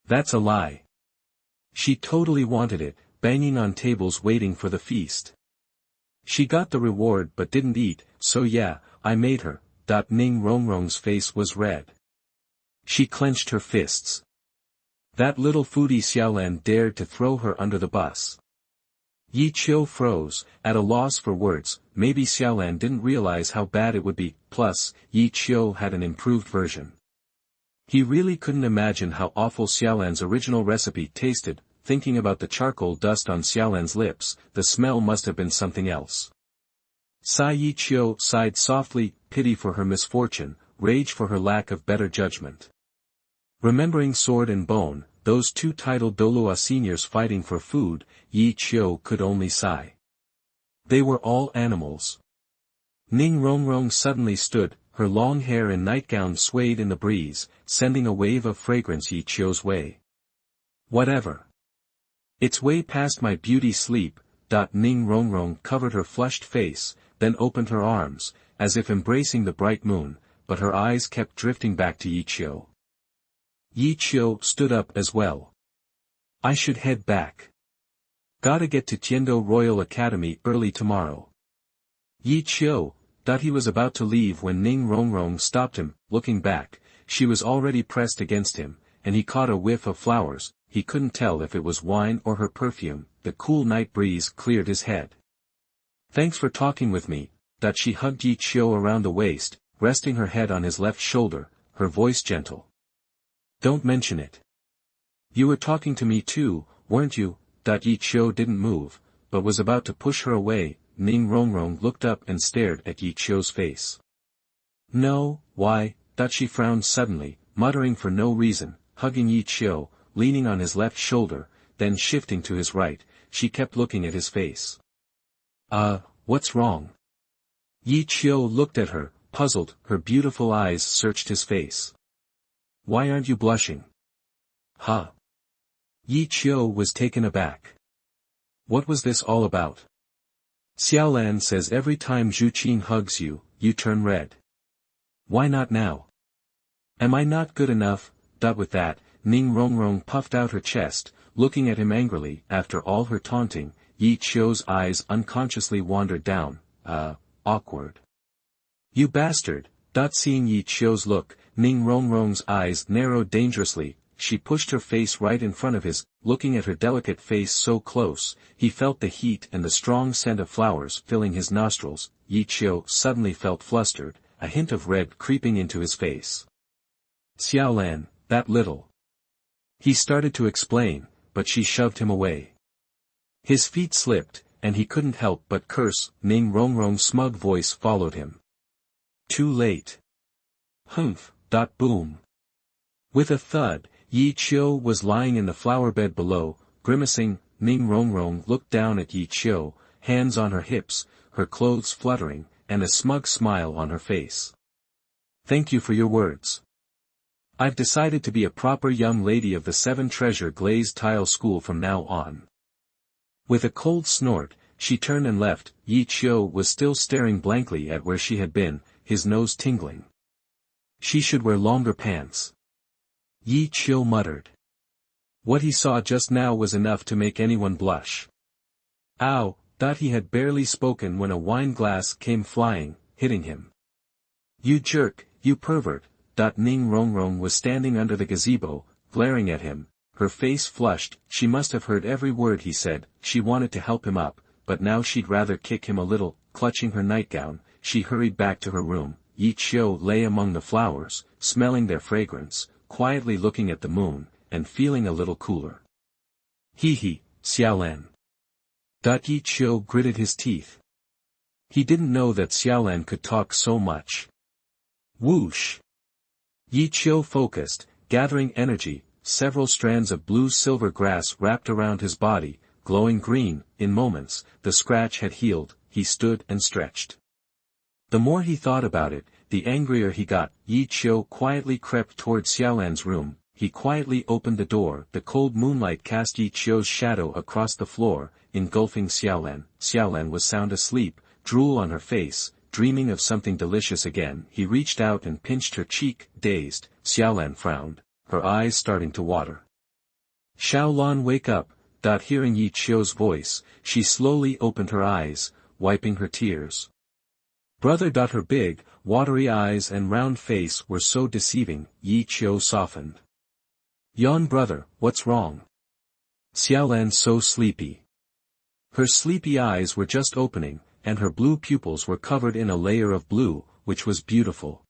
That's a lie. She totally wanted it, banging on tables waiting for the feast. She got the reward but didn't eat, so yeah, I made her. Ning Rongrong's face was red. She clenched her fists. That little foodie Xiaolan dared to throw her under the bus. Qiu froze, at a loss for words. Maybe Xiaolan didn't realize how bad it would be, plus, Qiu had an improved version. He really couldn't imagine how awful Xiaolan's original recipe tasted. Thinking about the charcoal dust on Xiaolan's lips, the smell must have been something else. Qiu sighed softly, pity for her misfortune, rage for her lack of better judgment. Remembering Sword and Bone, those two titled Douluo seniors fighting for food, Qiu could only sigh. They were all animals. Ning Rongrong suddenly stood, her long hair and nightgown swayed in the breeze, sending a wave of fragrance Qiu's way. Whatever. It's way past my beauty sleep. Ning Rongrong covered her flushed face, then opened her arms, as if embracing the bright moon, but her eyes kept drifting back to Qiu. Qiu stood up as well. I should head back. Gotta get to Tiando Royal Academy early tomorrow. Qiu, thought he was about to leave when Ning Rongrong stopped him. Looking back, she was already pressed against him, and he caught a whiff of flowers. He couldn't tell if it was wine or her perfume. The cool night breeze cleared his head. Thanks for talking with me, that she hugged Qiu around the waist, resting her head on his left shoulder, her voice gentle. Don't mention it. You were talking to me too, weren't you? Qiu didn't move, but was about to push her away. Ning Rongrong looked up and stared at Qiu's face. No, why? She frowned suddenly, muttering for no reason, hugging Qiu, leaning on his left shoulder, then shifting to his right. She kept looking at his face. What's wrong? Qiu looked at her, puzzled. Her beautiful eyes searched his face. Why aren't you blushing? Huh? Qiu was taken aback. What was this all about? Xiaolan says every time Zhu Zhuqing hugs you, you turn red. Why not now? Am I not good enough? With that, Ning Rongrong puffed out her chest, looking at him angrily. After all her taunting, Qiu's eyes unconsciously wandered down. Awkward. You bastard! Seeing Qiu's look, Ning Rongrong's eyes narrowed dangerously. She pushed her face right in front of his, looking at her delicate face so close. He felt the heat and the strong scent of flowers filling his nostrils. Qiu suddenly felt flustered, a hint of red creeping into his face. Xiaolan, that little. He started to explain, but she shoved him away. His feet slipped, and he couldn't help but curse. Ning Rongrong's smug voice followed him. Too late. Humph. Boom. With a thud, Qiu was lying in the flower bed below, grimacing. Ning Rongrong looked down at Qiu, hands on her hips, her clothes fluttering, and a smug smile on her face. Thank you for your words. I've decided to be a proper young lady of the 7 Treasure Glazed Tile School from now on. With a cold snort, she turned and left. Qiu was still staring blankly at where she had been, his nose tingling. She should wear longer pants. Qiu muttered. What he saw just now was enough to make anyone blush. Ow! He had barely spoken when a wine glass came flying, hitting him. You jerk, you pervert! Ning Rongrong was standing under the gazebo, glaring at him, her face flushed. She must have heard every word he said. She wanted to help him up, but now she'd rather kick him a little. Clutching her nightgown, she hurried back to her room. Qiu lay among the flowers, smelling their fragrance, quietly looking at the moon, and feeling a little cooler. Hee, Xiaolan. Qiu gritted his teeth. He didn't know that Xiaolan could talk so much. Whoosh! Qiu focused, gathering energy. Several strands of blue-silver grass wrapped around his body, glowing green. In moments, the scratch had healed. He stood and stretched. The more he thought about it, the angrier he got. Qiu quietly crept toward Xiaolan's room. He quietly opened the door. The cold moonlight cast Qiu's shadow across the floor, engulfing Xiaolan. Xiaolan was sound asleep, drool on her face, dreaming of something delicious again. He reached out and pinched her cheek, dazed. Xiaolan frowned, her eyes starting to water. Xiaolan, wake up! Hearing Qiu's voice, she slowly opened her eyes, wiping her tears. Brother. Her big, watery eyes and round face were so deceiving. Qiu softened. Yawn, brother, what's wrong? Xiaolan so sleepy. Her sleepy eyes were just opening, and her blue pupils were covered in a layer of blue, which was beautiful.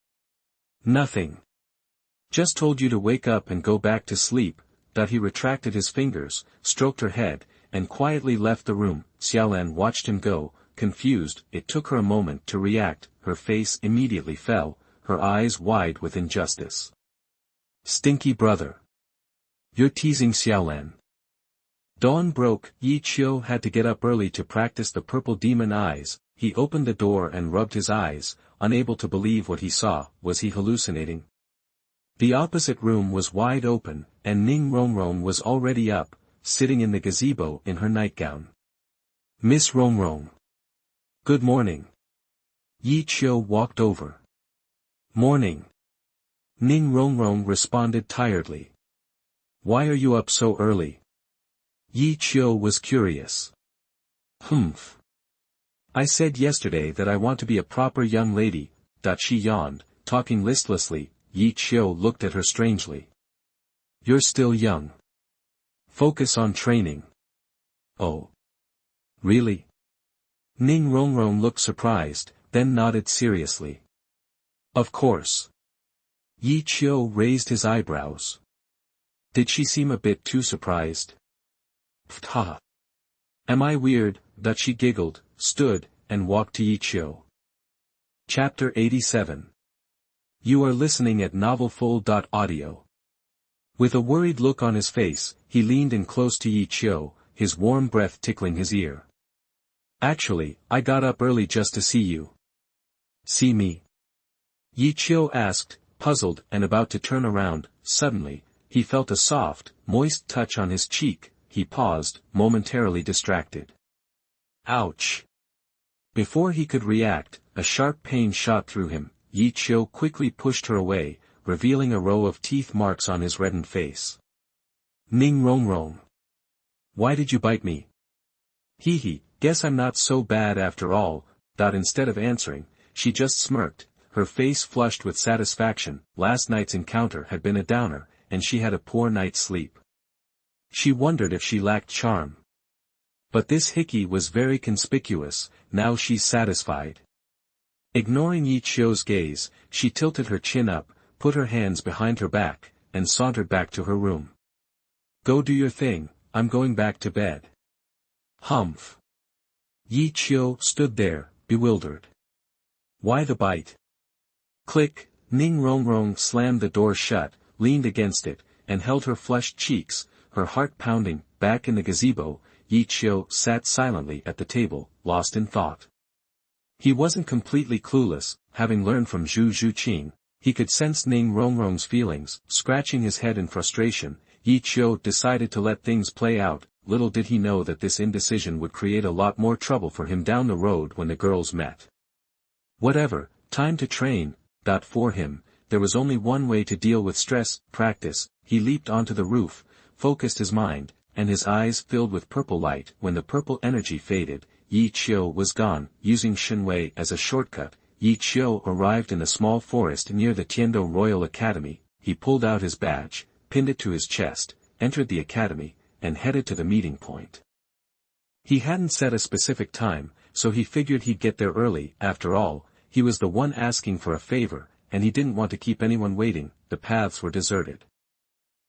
Nothing. Just told you to wake up and go back to sleep. He retracted his fingers, stroked her head, and quietly left the room. Xiaolan watched him go, confused. It took her a moment to react. Her face immediately fell, her eyes wide with injustice. Stinky brother. You're teasing Xiaolan. Dawn broke. Qiu had to get up early to practice the purple demon eyes. He opened the door and rubbed his eyes, unable to believe what he saw. Was he hallucinating? The opposite room was wide open, and Ning Rongrong was already up, sitting in the gazebo in her nightgown. Miss Rongrong. Good morning. Qiu walked over. Morning. Ning Rongrong responded tiredly. Why are you up so early? Yi Qiu was curious. Humph. I said yesterday that I want to be a proper young lady, she yawned, talking listlessly. Yi Qiu looked at her strangely. You're still young. Focus on training. Oh. Really? Ning Rongrong looked surprised, then nodded seriously. Of course. Yi Qiu raised his eyebrows. Did she seem a bit too surprised? Ptah. Am I weird? She giggled, stood, and walked to Yi Qiu. Chapter 87. You are listening at novelfull.audio. With a worried look on his face, he leaned in close to Yi Qiu, his warm breath tickling his ear. Actually, I got up early just to see you. See me? Yi Qiu asked, puzzled and about to turn around. Suddenly, he felt a soft, moist touch on his cheek. He paused, momentarily distracted. Ouch! Before he could react, a sharp pain shot through him. Yi Qiu quickly pushed her away, revealing a row of teeth marks on his reddened face. Ning Rongrong. Why did you bite me? Hee, guess I'm not so bad after all. Instead of answering, she just smirked, her face flushed with satisfaction. Last night's encounter had been a downer, and she had a poor night's sleep. She wondered if she lacked charm. But this hickey was very conspicuous. Now she's satisfied. Ignoring Yi Qiu's gaze, she tilted her chin up, put her hands behind her back, and sauntered back to her room. Go do your thing, I'm going back to bed. Humph. Yi Qiu stood there, bewildered. Why the bite? Click. Ning Rongrong slammed the door shut, leaned against it, and held her flushed cheeks, her heart pounding. Back in the gazebo, Yi Qiu sat silently at the table, lost in thought. He wasn't completely clueless, having learned from Zhu Zhuqing. He could sense Ning Rongrong's feelings. Scratching his head in frustration, Yi Qiu decided to let things play out. Little did he know that this indecision would create a lot more trouble for him down the road when the girls met. Whatever, time to train. For him, there was only one way to deal with stress: practice. He leaped onto the roof, focused his mind, and his eyes filled with purple light. When the purple energy faded, Yi Qiu was gone. Using Shenwei as a shortcut, Yi Qiu arrived in a small forest near the Tiando Royal Academy. He pulled out his badge, pinned it to his chest, entered the academy, and headed to the meeting point. He hadn't set a specific time, so he figured he'd get there early. After all, he was the one asking for a favor, and he didn't want to keep anyone waiting. The paths were deserted.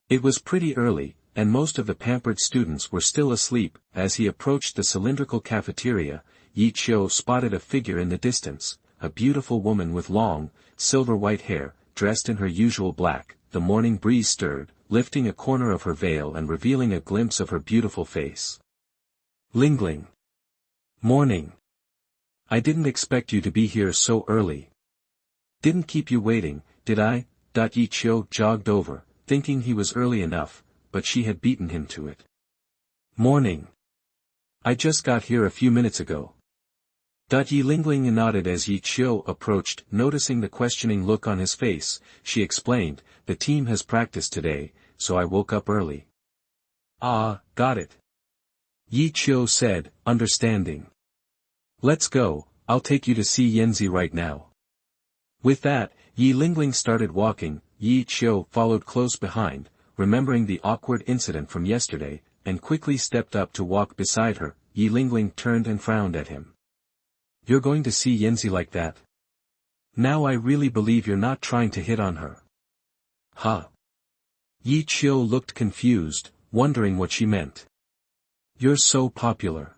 It was pretty early, and most of the pampered students were still asleep. As he approached the cylindrical cafeteria, Yi Qiu spotted a figure in the distance, a beautiful woman with long, silver-white hair, dressed in her usual black. The morning breeze stirred, lifting a corner of her veil and revealing a glimpse of her beautiful face. Lingling. Morning. I didn't expect you to be here so early. Didn't keep you waiting, did I? Yi Qiu jogged over, thinking he was early enough, but she had beaten him to it. Morning. I just got here a few minutes ago. Yi Lingling nodded as Yi Qiu approached. Noticing the questioning look on his face, she explained, the team has practiced today, so I woke up early. Ah, got it. Yi Qiu said, understanding. Let's go, I'll take you to see Yanzi right now. With that, Yi Lingling started walking. Yi Qiu followed close behind, remembering the awkward incident from yesterday, and quickly stepped up to walk beside her. Yi Lingling turned and frowned at him. You're going to see Yanzi like that? Now I really believe you're not trying to hit on her. Huh? Yi Qiu looked confused, wondering what she meant. You're so popular.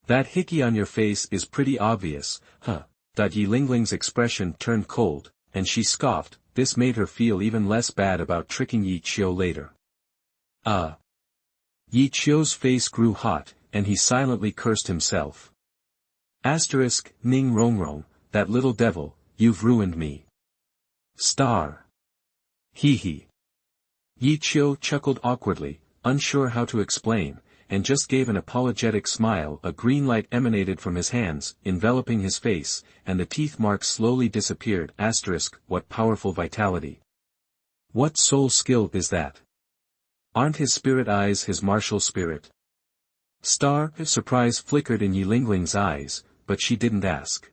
That hickey on your face is pretty obvious, huh? Yi Lingling's expression turned cold, and she scoffed. This made her feel even less bad about tricking Yi Qiu later. Yi Qiu's face grew hot, and he silently cursed himself. Ning Rongrong, that little devil, you've ruined me. Star. Hee. Yi Qiu chuckled awkwardly, unsure how to explain, and just gave an apologetic smile. A green light emanated from his hands, enveloping his face, and the teeth marks slowly disappeared. What powerful vitality. What soul skill is that? Aren't his spirit eyes his martial spirit? Star surprise flickered in Yilingling's eyes, but she didn't ask.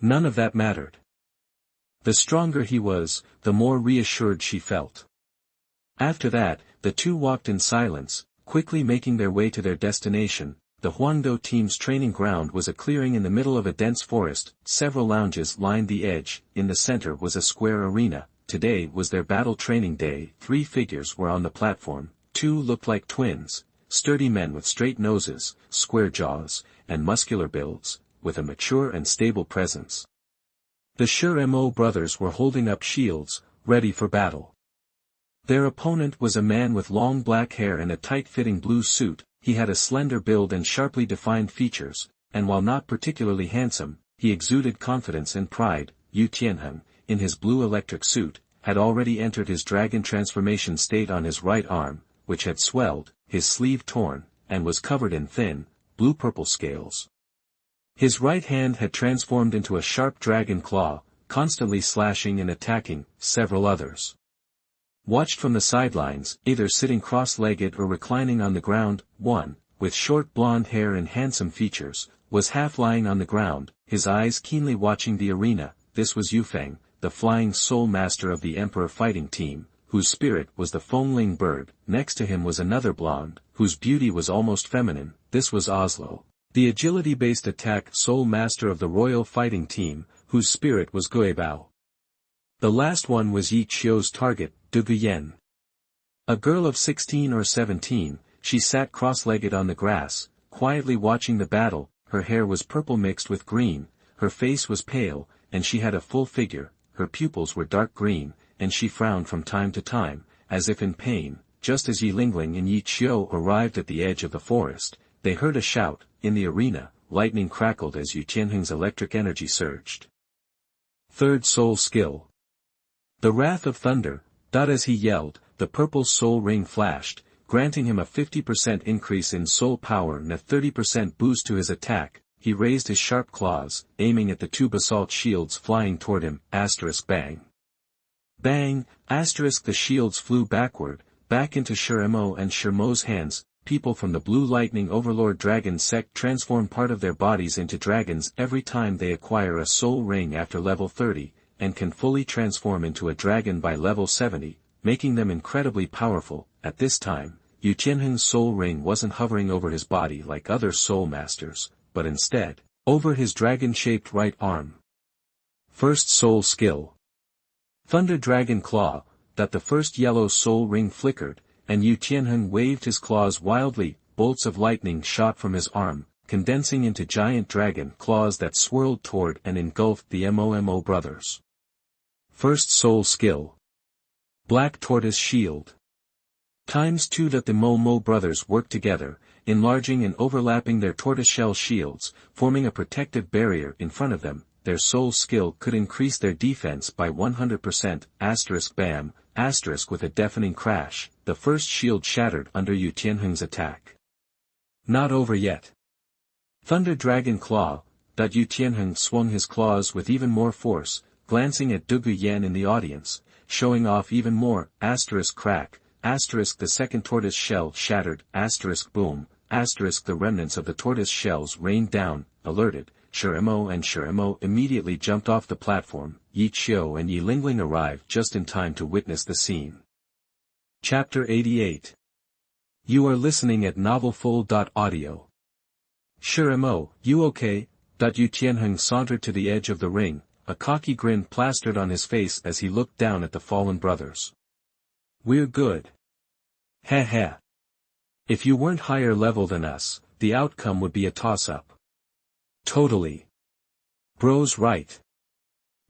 None of that mattered. The stronger he was, the more reassured she felt. After that, the two walked in silence, quickly making their way to their destination. The Huangdo team's training ground was a clearing in the middle of a dense forest, several lounges lined the edge, in the center was a square arena. Today was their battle training day. 3 figures were on the platform, 2 looked like twins, sturdy men with straight noses, square jaws, and muscular builds, with a mature and stable presence. The Shimo brothers were holding up shields, ready for battle. Their opponent was a man with long black hair and a tight-fitting blue suit. He had a slender build and sharply defined features, and while not particularly handsome, he exuded confidence and pride. Yu Tianheng, in his blue electric suit, had already entered his dragon transformation state on his right arm, which had swelled, his sleeve torn, and was covered in thin, blue-purple scales. His right hand had transformed into a sharp dragon claw, constantly slashing and attacking several others. Watched from the sidelines, either sitting cross-legged or reclining on the ground, one, with short blonde hair and handsome features, was half lying on the ground, his eyes keenly watching the arena. This was Yufeng, the flying soul master of the Emperor fighting team, whose spirit was the Fengling bird. Next to him was another blonde, whose beauty was almost feminine. This was Oslo, the agility-based attack soul master of the royal fighting team, whose spirit was Guibao. The last one was Yi Qiu's target, Du Guyen. A girl of 16 or 17, she sat cross-legged on the grass, quietly watching the battle. Her hair was purple mixed with green, her face was pale, and she had a full figure. Her pupils were dark green, and she frowned from time to time, as if in pain. Just as Yilingling and Yi Qiu arrived at the edge of the forest, they heard a shout. In the arena, lightning crackled as Yu Tianheng's electric energy surged. Third soul skill. The wrath of thunder. As he yelled, the purple soul ring flashed, granting him a 50% increase in soul power and a 30% boost to his attack. He raised his sharp claws, aiming at the 2 basalt shields flying toward him. Bang. Bang, the shields flew backward, back into Shimo and Shimo's hands. People from the Blue Lightning Overlord Dragon sect transform part of their bodies into dragons every time they acquire a soul ring after level 30, and can fully transform into a dragon by level 70, making them incredibly powerful. At this time, Yu Tianheng's soul ring wasn't hovering over his body like other soul masters, but instead, over his dragon-shaped right arm. First soul skill. Thunder Dragon Claw. The first yellow soul ring flickered, and Yu Tianheng waved his claws wildly. Bolts of lightning shot from his arm, condensing into giant dragon claws that swirled toward and engulfed the Mo brothers. First soul skill. Black Tortoise Shield. ×2. The Mo brothers worked together, enlarging and overlapping their tortoiseshell shields, forming a protective barrier in front of them. Their soul skill could increase their defense by 100%. Bam, with a deafening crash, the first shield shattered under Yu Tianheng's attack. Not over yet. Thunder Dragon Claw. Yu Tianheng swung his claws with even more force, glancing at Du Guyen in the audience, showing off even more. Crack. The second tortoise shell shattered. Boom. The remnants of the tortoise shells rained down. Alerted, Shimo immediately jumped off the platform. Yi Qiu and Yilingling arrived just in time to witness the scene. Chapter 88. You are listening at novelfull.audio. Shimo, you okay? Yu Tianheng sauntered to the edge of the ring, a cocky grin plastered on his face as he looked down at the fallen brothers. We're good. Heh. If you weren't higher level than us, the outcome would be a toss-up. Totally. Bro's right.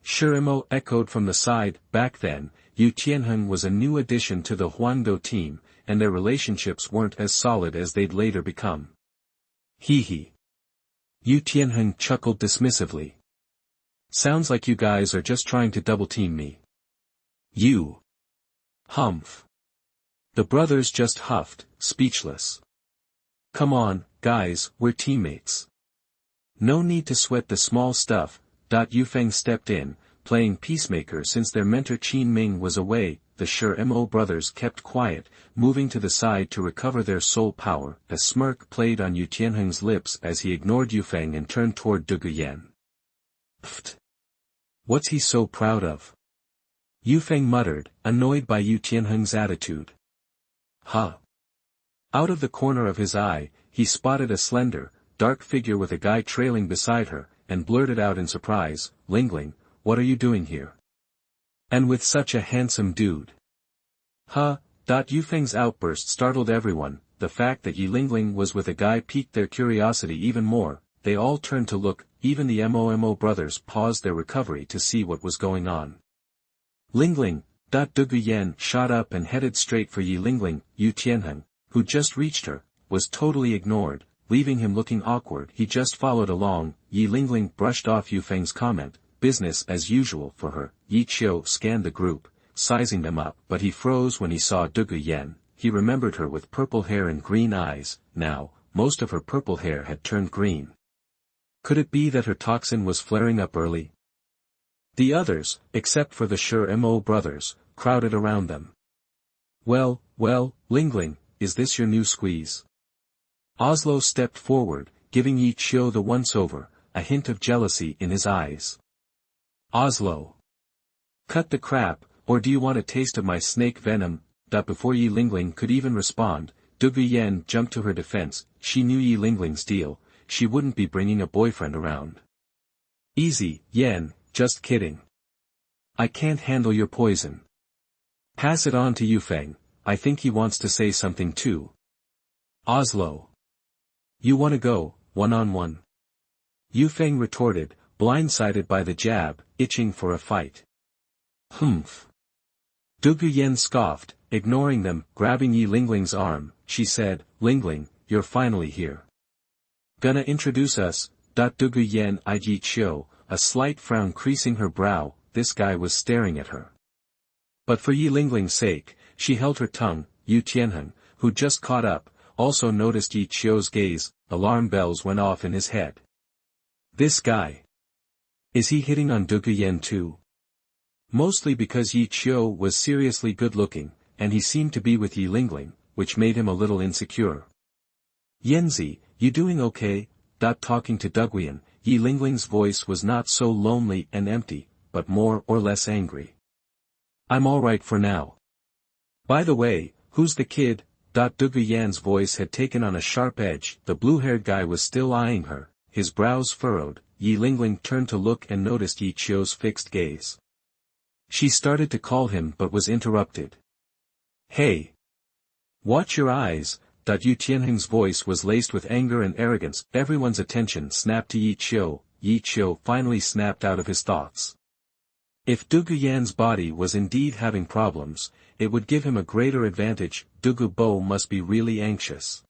Shimo echoed from the side. Back then, Yu Tianheng was a new addition to the Huangdo team, and their relationships weren't as solid as they'd later become. Hee. Yu Tianheng chuckled dismissively. Sounds like you guys are just trying to double-team me. You. Humph. The brothers just huffed, speechless. Come on, guys, we're teammates. No need to sweat the small stuff. Yufeng stepped in, playing peacemaker since their mentor Qin Ming was away. The Mo brothers kept quiet, moving to the side to recover their soul power. A smirk played on Yu Tianheng's lips as he ignored Yufeng and turned toward Du Guyan. Pfft! What's he so proud of? Yufeng muttered, annoyed by Yu Tianheng's attitude. Huh! Out of the corner of his eye, he spotted a slender, dark figure with a guy trailing beside her, and blurted out in surprise, Lingling, what are you doing here? And with such a handsome dude. Huh? Yufeng's outburst startled everyone. The fact that Yi Lingling was with a guy piqued their curiosity even more. They all turned to look, even the Mo brothers paused their recovery to see what was going on. Lingling, Du Guyan shot up and headed straight for Yi Lingling. Yu Tianheng, who just reached her, was totally ignored, leaving him looking awkward. He just followed along. Yi Lingling brushed off Yufeng's comment, business as usual for her. Yi Qiu scanned the group, sizing them up, but he froze when he saw Du Guyan. He remembered her with purple hair and green eyes. Now, most of her purple hair had turned green. Could it be that her toxin was flaring up early? The others, except for the Mo brothers, crowded around them. Well, Lingling, is this your new squeeze? Oslo stepped forward, giving Yi Qiu the once-over, a hint of jealousy in his eyes. Oslo! Cut the crap, or do you want a taste of my snake venom? Before Yi Lingling could even respond, Du Guyan jumped to her defense. She knew Yi Lingling's deal, she wouldn't be bringing a boyfriend around. Easy, Yan, just kidding. I can't handle your poison. Pass it on to Yufeng, I think he wants to say something too. Oslo. You wanna go, one-on-one? Yufeng retorted, blindsided by the jab, itching for a fight. Humph. Du Guyan scoffed, ignoring them. Grabbing Yi Lingling's arm, she said, Lingling, you're finally here. Gonna introduce us? Du Guyan eyed Yi Qiu, a slight frown creasing her brow. This guy was staring at her. But for Yi Lingling's sake, she held her tongue. Yu Tianheng, who just caught up, also noticed Yi Qiu's gaze. Alarm bells went off in his head. This guy. Is he hitting on Du Guyan too? Mostly because Yi Qiu was seriously good-looking, and he seemed to be with Yi Lingling, which made him a little insecure. Yanzi, you doing okay? Talking to Du Guyan, Yi Lingling's voice was not so lonely and empty, but more or less angry. I'm alright for now. By the way, who's the kid? Du Guyan's voice had taken on a sharp edge. The blue-haired guy was still eyeing her, his brows furrowed. Yi Lingling turned to look and noticed Yi Qiu's fixed gaze. She started to call him but was interrupted. Hey! Watch your eyes! Yu Tianheng's voice was laced with anger and arrogance. Everyone's attention snapped to Yi Qiu. Yi Qiu finally snapped out of his thoughts. If Du Guyan's body was indeed having problems, it would give him a greater advantage. Du Gubo must be really anxious.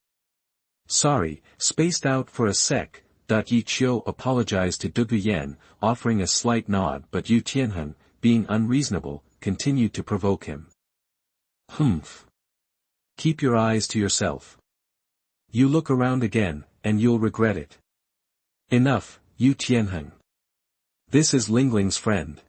Sorry, spaced out for a sec. Yi Qiu apologized to Du Guyan, offering a slight nod, but Yu Tianheng, being unreasonable, continued to provoke him. Humph. Keep your eyes to yourself. You look around again, and you'll regret it. Enough, Yu Tianheng. This is Lingling's friend.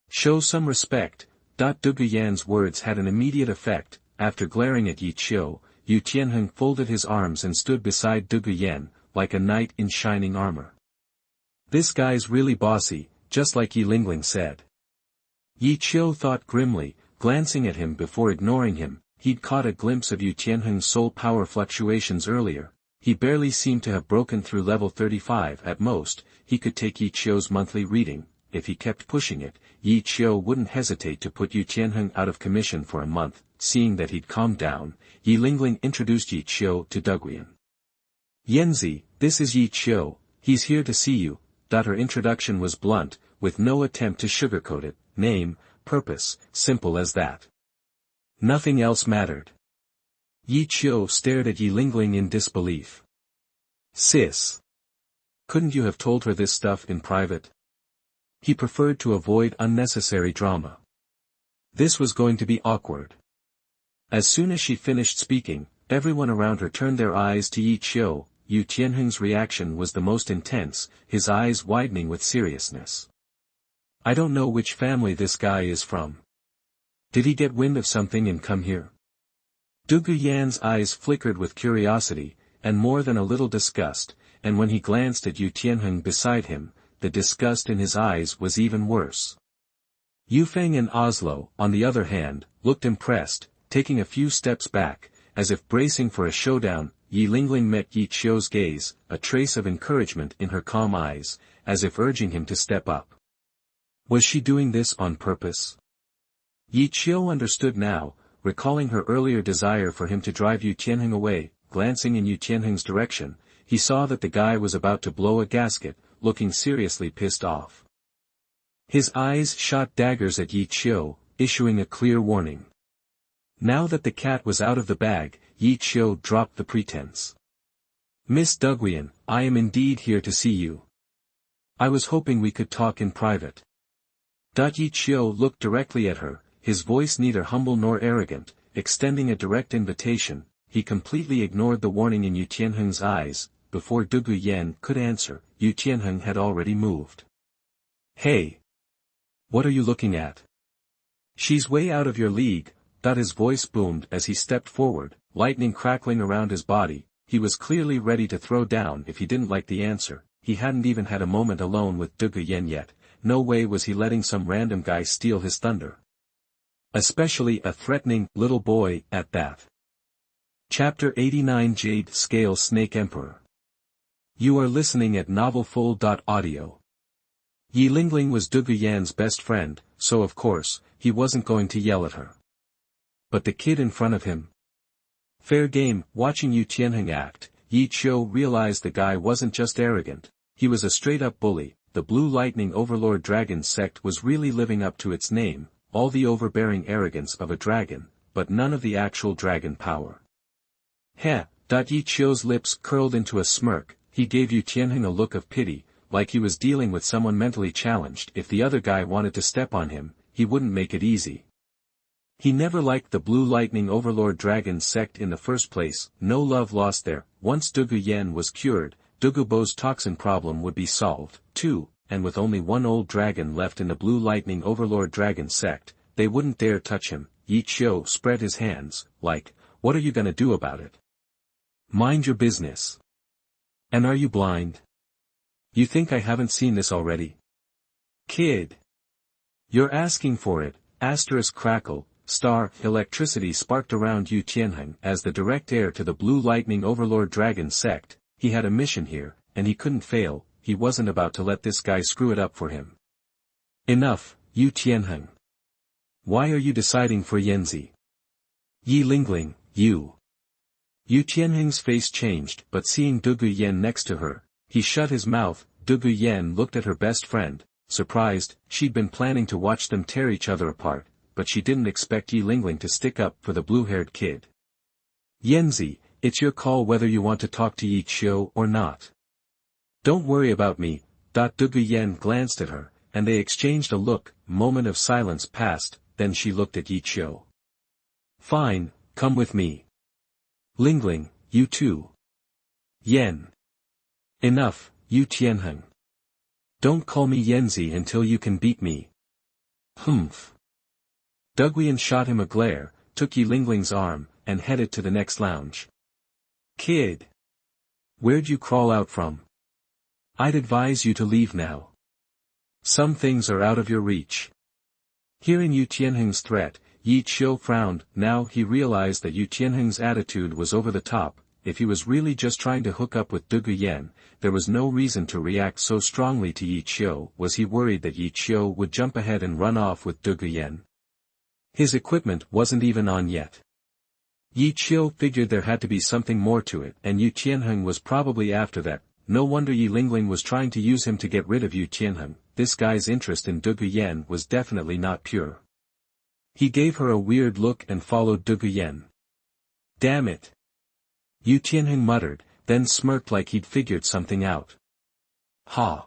Show some respect. Du Guyan's words had an immediate effect. After glaring at Yi Qiu, Yu Tianheng folded his arms and stood beside Du Guyan, like a knight in shining armor. This guy's really bossy, just like Yi Lingling said. Yi Qiu thought grimly, glancing at him before ignoring him. He'd caught a glimpse of Yu Tianheng's soul power fluctuations earlier. He barely seemed to have broken through level 35 at most. He could take Yi Qiu's monthly reading. If he kept pushing it, Yi Qiu wouldn't hesitate to put Yu Tianheng out of commission for a month. Seeing that he'd calmed down, Yi Lingling introduced Yi Qiu to Du Guyan. Yanzi, this is Yi Qiu, he's here to see you. Her introduction was blunt, with no attempt to sugarcoat it. Name, purpose, simple as that. Nothing else mattered. Yi Qiu stared at Yi Lingling in disbelief. Sis. Couldn't you have told her this stuff in private? He preferred to avoid unnecessary drama. This was going to be awkward. As soon as she finished speaking, everyone around her turned their eyes to Yi Qiu. Yu Tianheng's reaction was the most intense, his eyes widening with seriousness. I don't know which family this guy is from. Did he get wind of something and come here? Du Guyan's eyes flickered with curiosity, and more than a little disgust, and when he glanced at Yu Tianheng beside him, the disgust in his eyes was even worse. Yu Feng and Oslo, on the other hand, looked impressed, taking a few steps back, as if bracing for a showdown. Yi Lingling met Yi Qiu's gaze, a trace of encouragement in her calm eyes, as if urging him to step up. Was she doing this on purpose? Yi Qiu understood now, recalling her earlier desire for him to drive Yu Tianheng away. Glancing in Yu Tianheng's direction, he saw that the guy was about to blow a gasket, looking seriously pissed off. His eyes shot daggers at Yi Qiu, issuing a clear warning. Now that the cat was out of the bag, Yi Qiu dropped the pretense. Miss Duguyan, I am indeed here to see you. I was hoping we could talk in private. Yi Qiu looked directly at her, his voice neither humble nor arrogant, extending a direct invitation. He completely ignored the warning in Yu Tianheng's eyes. Before Du Guyan could answer, Yu Tianheng had already moved. Hey! What are you looking at? She's way out of your league. His voice boomed as he stepped forward, lightning crackling around his body. He was clearly ready to throw down if he didn't like the answer. He hadn't even had a moment alone with Du Guyan yet. No way was he letting some random guy steal his thunder. Especially a threatening little boy at that. Chapter 89 Jade Scale Snake Emperor. You are listening at novelfull.audio. Yi Lingling was Du Guyan's best friend, so of course, he wasn't going to yell at her. But the kid in front of him? Fair game. Watching Yu Tianheng act, Yi Qiu realized the guy wasn't just arrogant, he was a straight-up bully. The Blue Lightning Overlord Dragon sect was really living up to its name, all the overbearing arrogance of a dragon, but none of the actual dragon power. Heh! Yi Qiu's lips curled into a smirk. He gave Yu Tianheng a look of pity, like he was dealing with someone mentally challenged. If the other guy wanted to step on him, he wouldn't make it easy. He never liked the Blue Lightning Overlord Dragon sect in the first place. No love lost there. Once Du Guyan was cured, Du Gubo's toxin problem would be solved, too, and with only one old dragon left in the Blue Lightning Overlord Dragon sect, they wouldn't dare touch him. Yi Qiu spread his hands, like, what are you gonna do about it? Mind your business. And are you blind? You think I haven't seen this already? Kid. You're asking for it. Asterisk crackle. Electricity sparked around Yu Tianheng as the direct heir to the Blue Lightning Overlord Dragon sect. He had a mission here, and he couldn't fail. He wasn't about to let this guy screw it up for him. Enough, Yu Tianheng. Why are you deciding for Yanzi? Yi Lingling, you. Yu Tianheng's face changed, but seeing Du Guyan next to her, he shut his mouth. Du Guyan looked at her best friend, surprised. She'd been planning to watch them tear each other apart, but she didn't expect Yi Lingling to stick up for the blue-haired kid. Yanzi, it's your call whether you want to talk to Yi Qiu or not. Don't worry about me. Du Guyan glanced at her, and they exchanged a look. Moment of silence passed, then she looked at Yi Qiu. Fine, come with me. Lingling, you too. Yen. Enough, Yu Tianheng. Don't call me Yanzi until you can beat me. Humph. Du Guyan shot him a glare, took Yi Lingling's arm, and headed to the next lounge. Kid. Where'd you crawl out from? I'd advise you to leave now. Some things are out of your reach. Hearing Yu Tianheng's threat, Yi Qiu frowned. Now he realized that Yu Tianheng's attitude was over the top. If he was really just trying to hook up with Du Guyan, there was no reason to react so strongly to Yi Qiu. Was he worried that Yi Qiu would jump ahead and run off with Du Guyan? His equipment wasn't even on yet. Yi Qiu figured there had to be something more to it, and Yu Tianheng was probably after that. No wonder Yi Lingling was trying to use him to get rid of Yu Tianheng. This guy's interest in Du Guyan was definitely not pure. He gave her a weird look and followed Du Guyan. Damn it. Yu Tianheng muttered, then smirked like he'd figured something out. Ha.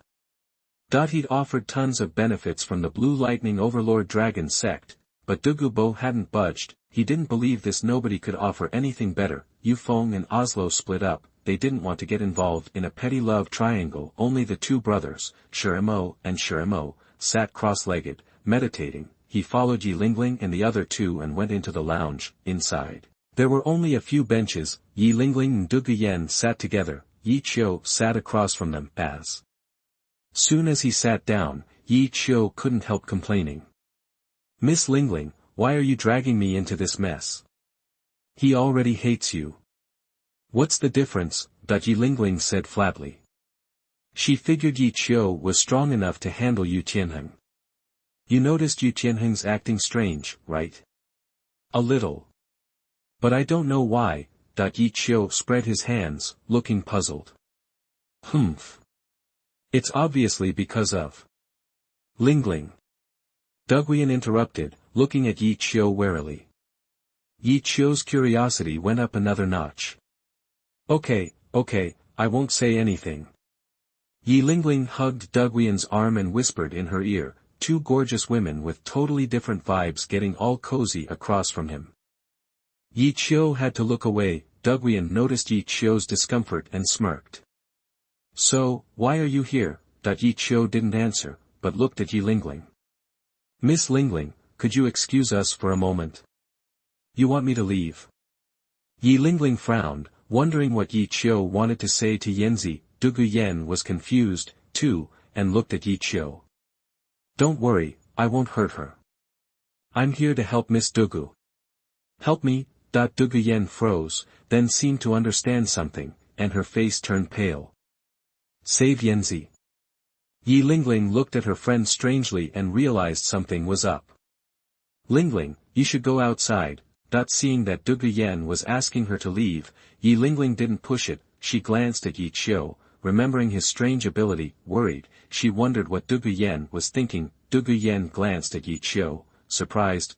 He'd offered tons of benefits from the Blue Lightning Overlord Dragon sect, but Du Gubo hadn't budged. He didn't believe this. Nobody could offer anything better. Yu Feng and Oslo split up. They didn't want to get involved in a petty love triangle. Only the two brothers, Shirimo and Shirimo, sat cross-legged, meditating. He followed Yi Lingling and the other two and went into the lounge. Inside, there were only a few benches. Yi Lingling and Du Guyan sat together. Yi Qiu sat across from them. As soon as he sat down, Yi Qiu couldn't help complaining. "Miss Lingling, why are you dragging me into this mess? He already hates you." "What's the difference?" Yi Lingling said flatly. She figured Yi Qiu was strong enough to handle Yu Tianheng. "You noticed Yu Tianheng's acting strange, right?" "A little. But I don't know why." Yi Qiu spread his hands, looking puzzled. "Humph. It's obviously because of Lingling." Duguyan interrupted, looking at Yi Qiu warily. Yi Qiu's curiosity went up another notch. Okay, I won't say anything." Yi Lingling hugged Duguyan's arm and whispered in her ear, two gorgeous women with totally different vibes getting all cozy across from him. Yi Qiu had to look away. Duguyan noticed Yi Qiu's discomfort and smirked. "So, why are you here?" Yi Qiu didn't answer, but looked at Yi Lingling. "Miss Lingling, could you excuse us for a moment?" "You want me to leave?" Yi Lingling frowned, wondering what Yi Qiu wanted to say to Yanzi. Du Guyan was confused, too, and looked at Yi Qiu. "Don't worry, I won't hurt her. I'm here to help Miss Dugu." "Help me?" Du Guyan froze, then seemed to understand something, and her face turned pale. "Save Yanzi." Yi Lingling looked at her friend strangely and realized something was up. "Lingling, you should go outside." Seeing that Du Guyan was asking her to leave, Yi Lingling didn't push it. She glanced at Yi Qiu, remembering his strange ability. Worried, she wondered what Du Guyan was thinking. Du Guyan glanced at Yi Qiu, surprised.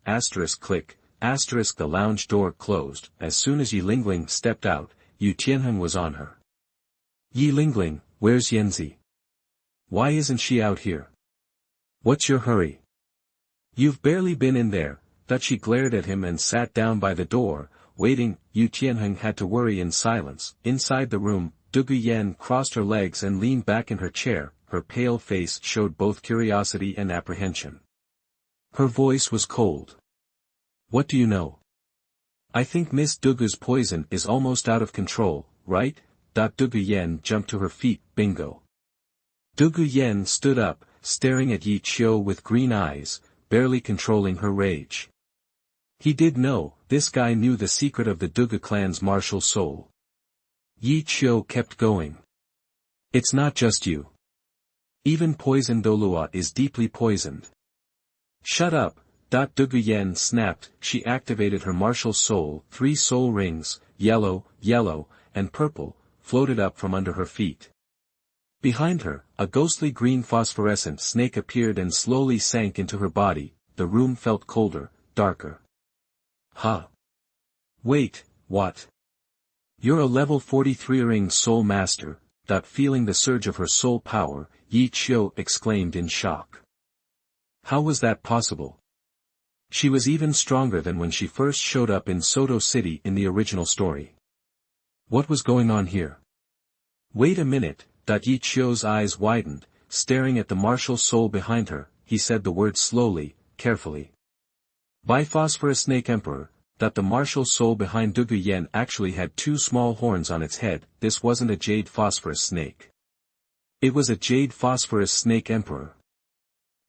Click. The lounge door closed. As soon as Yi Lingling stepped out, Yu Tianheng was on her. "Yi Lingling, where's Yanzi? Why isn't she out here? What's your hurry? You've barely been in there." She glared at him and sat down by the door, waiting. Yu Tianheng had to worry in silence. Inside the room, Du Guyan crossed her legs and leaned back in her chair. Her pale face showed both curiosity and apprehension. Her voice was cold. "What do you know?" "I think Miss Dugu's poison is almost out of control, right?" Du Guyan jumped to her feet. "Bingo." Du Guyan stood up, staring at Yi Qiu with green eyes, barely controlling her rage. He did know, this guy knew the secret of the Dugu clan's martial soul. Yi Qiu kept going. "It's not just you. Even poisoned Douluo is deeply poisoned." "Shut up." Du Guyan snapped. She activated her martial soul. 3 soul rings, yellow, and purple, floated up from under her feet. Behind her, a ghostly green phosphorescent snake appeared and slowly sank into her body. The room felt colder, darker. "Huh? Wait, what? You're a level 43 ring soul master." Feeling the surge of her soul power, Yi Qiu exclaimed in shock. How was that possible? She was even stronger than when she first showed up in Soto City in the original story. What was going on here? "Wait a minute." Yi Qiu's eyes widened, staring at the martial soul behind her. He said the words slowly, carefully. "Biphosphorus Snake Emperor." The martial soul behind Du Guyan actually had 2 small horns on its head. This wasn't a jade phosphorus snake. It was a jade phosphorus snake emperor.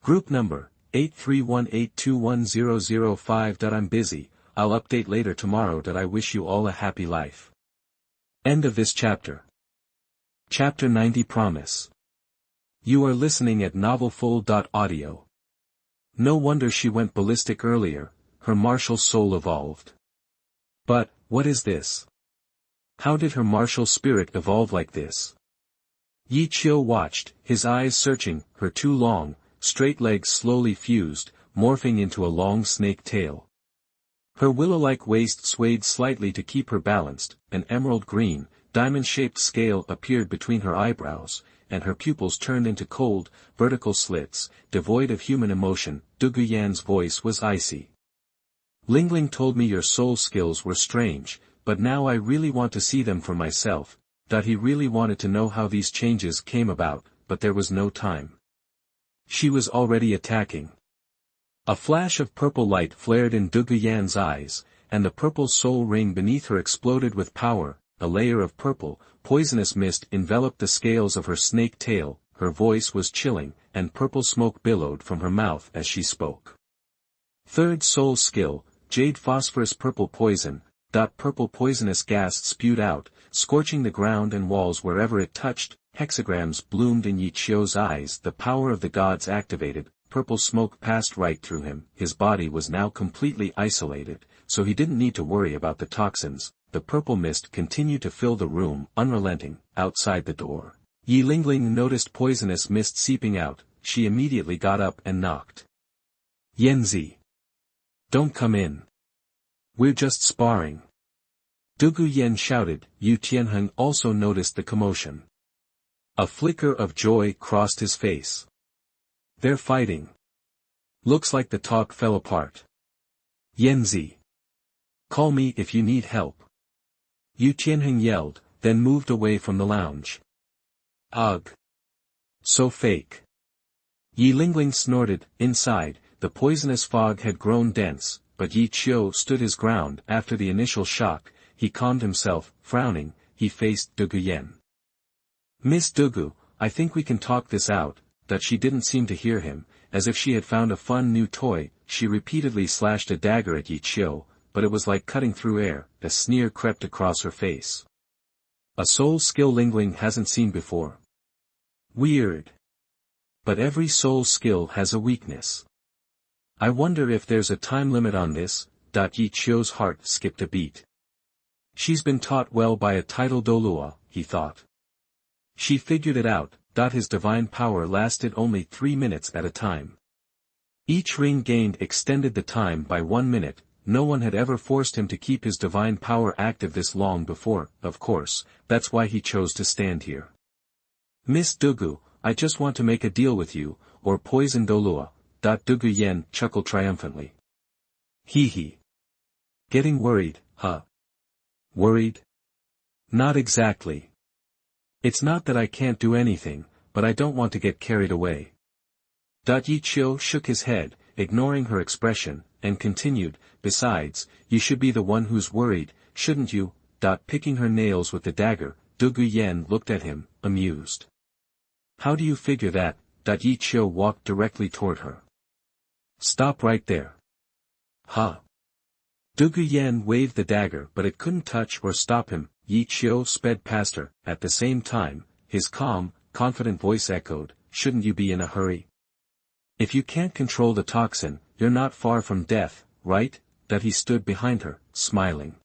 Group number, 8318210005. I'm busy, I'll update later tomorrow. I wish you all a happy life. End of this chapter. Chapter 90 Promise. You are listening at novelfull.audio. No wonder she went ballistic earlier, her martial soul evolved. But, what is this? How did her martial spirit evolve like this? Yi Qiu watched, his eyes searching. Her 2 long, straight legs slowly fused, morphing into a long snake tail. Her willow-like waist swayed slightly to keep her balanced. An emerald green, diamond-shaped scale appeared between her eyebrows, and her pupils turned into cold, vertical slits, devoid of human emotion. Du Guyan's voice was icy. "Lingling told me your soul skills were strange, but now I really want to see them for myself." He really wanted to know how these changes came about, but there was no time. She was already attacking. A flash of purple light flared in Dugu Yan's eyes, and the purple soul ring beneath her exploded with power. A layer of purple, poisonous mist enveloped the scales of her snake tail, her voice was chilling, and purple smoke billowed from her mouth as she spoke. Third soul skill, Jade phosphorus purple poison. Purple poisonous gas spewed out, scorching the ground and walls wherever it touched. Hexagrams bloomed in Yi Qiu's eyes. The power of the gods activated. Purple smoke passed right through him. His body was now completely isolated, so he didn't need to worry about the toxins. The purple mist continued to fill the room, unrelenting. Outside the door, Yi Lingling noticed poisonous mist seeping out. She immediately got up and knocked. Yanzi. Don't come in. We're just sparring. Dugu Yan shouted. Yu Tianheng also noticed the commotion. A flicker of joy crossed his face. They're fighting. Looks like the talk fell apart. Yanzi. Call me if you need help. Yu Tianheng yelled, then moved away from the lounge. Ugh. So fake. Yi Lingling snorted. Inside, the poisonous fog had grown dense, but Yi Qiu stood his ground. After the initial shock, he calmed himself. Frowning, he faced Dugu Yan. Miss Dugu, I think we can talk this out. That she didn't seem to hear him, as if she had found a fun new toy. She repeatedly slashed a dagger at Yi Qiu, but it was like cutting through air. A sneer crept across her face. A soul skill Lingling hasn't seen before. Weird. But every soul skill has a weakness. I wonder if there's a time limit on this. Yi Qiu's heart skipped a beat. She's been taught well by a title Douluo, he thought. She figured it out. His divine power lasted only 3 minutes at a time. Each ring gained extended the time by 1 minute. No one had ever forced him to keep his divine power active this long before. Of course, that's why he chose to stand here. Miss Dugu, I just want to make a deal with you, or poison Douluo. Dugu Yan chuckled triumphantly. Hee. Getting worried, huh? Worried? Not exactly. It's not that I can't do anything, but I don't want to get carried away. Yi Qiu shook his head, ignoring her expression, and continued, besides, you should be the one who's worried, shouldn't you? Picking her nails with the dagger, Dugu Yan looked at him, amused. How do you figure that? Yi Qiu walked directly toward her. Stop right there. Huh? Dugu Yan waved the dagger but it couldn't touch or stop him. Yi Qiu sped past her. At the same time, his calm, confident voice echoed, shouldn't you be in a hurry? If you can't control the toxin, you're not far from death, right? He stood behind her, smiling.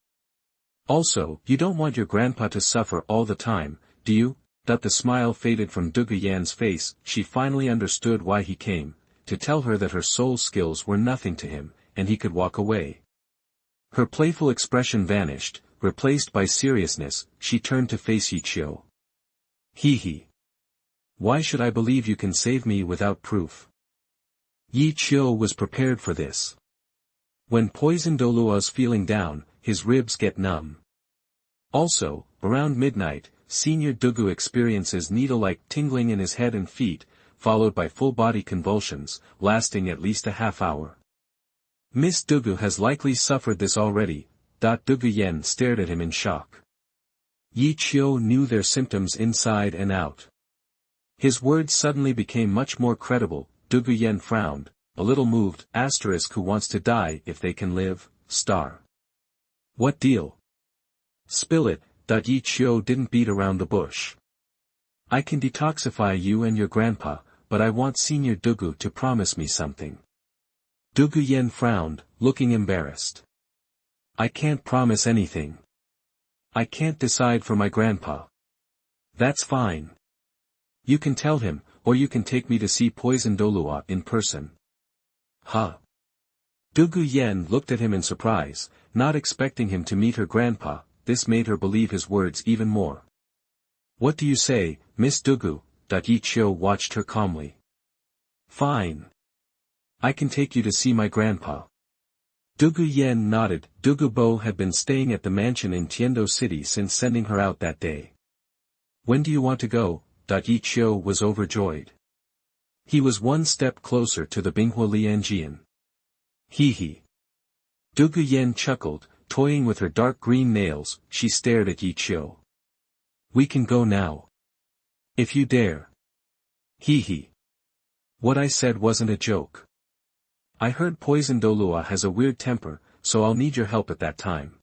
Also, you don't want your grandpa to suffer all the time, do you? The smile faded from Dugu Yan's face. She finally understood why he came, to tell her that her soul skills were nothing to him, and he could walk away. Her playful expression vanished, replaced by seriousness. She turned to face Yi Qiu. Hee. Why should I believe you can save me without proof? Yi Qiu was prepared for this. When poison Douluo's feeling down, his ribs get numb. Also, around midnight, Senior Dugu experiences needle-like tingling in his head and feet, followed by full-body convulsions, lasting at least a half hour. Miss Dugu has likely suffered this already. Dugu Yan stared at him in shock. Yi Qiu knew their symptoms inside and out. His words suddenly became much more credible. Dugu Yan frowned, a little moved. Who wants to die if they can live? What deal? Spill it. Yi Qiu didn't beat around the bush. I can detoxify you and your grandpa, but I want Senior Dugu to promise me something. Dugu Yan frowned, looking embarrassed. I can't promise anything. I can't decide for my grandpa. That's fine. You can tell him, or you can take me to see Poison Douluo in person. Huh? Dugu Yan looked at him in surprise, not expecting him to meet her grandpa. This made her believe his words even more. What do you say, Miss Dugu? Yi Qiu watched her calmly. Fine. I can take you to see my grandpa. Dugu Yan nodded. Dugu Bo had been staying at the mansion in Tiando City since sending her out that day. When do you want to go? Yi Qiu was overjoyed. He was one step closer to the Binghua Lianjian. Hee. Du Guyan chuckled, toying with her dark green nails. She stared at Yi Qiu. We can go now. If you dare. Hee. What I said wasn't a joke. I heard Poison Douluo has a weird temper, so I'll need your help at that time.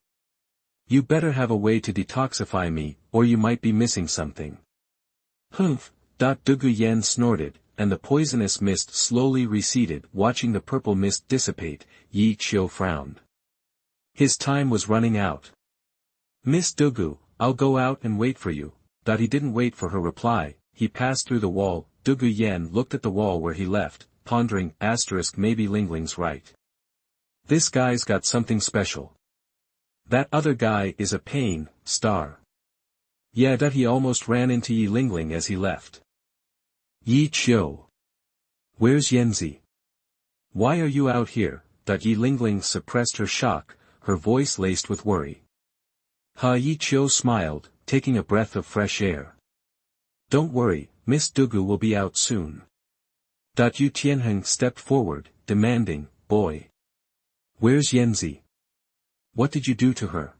You better have a way to detoxify me, or you might be missing something. Humph. Du Guyan snorted, and the poisonous mist slowly receded. Watching the purple mist dissipate, Yi Qiu frowned. His time was running out. Miss Dugu, I'll go out and wait for you. He didn't wait for her reply. He passed through the wall. Du Guyan looked at the wall where he left, pondering. Maybe Lingling's right. This guy's got something special. That other guy is a pain. Yeah, he almost ran into Yi Lingling as he left. Yi Qiu. Where's Yanzi? Why are you out here? Yi Lingling suppressed her shock, her voice laced with worry. Yi Qiu smiled, taking a breath of fresh air. Don't worry, Miss Dugu will be out soon. Yu Tianheng stepped forward, demanding, Boy. Where's Yanzi? What did you do to her?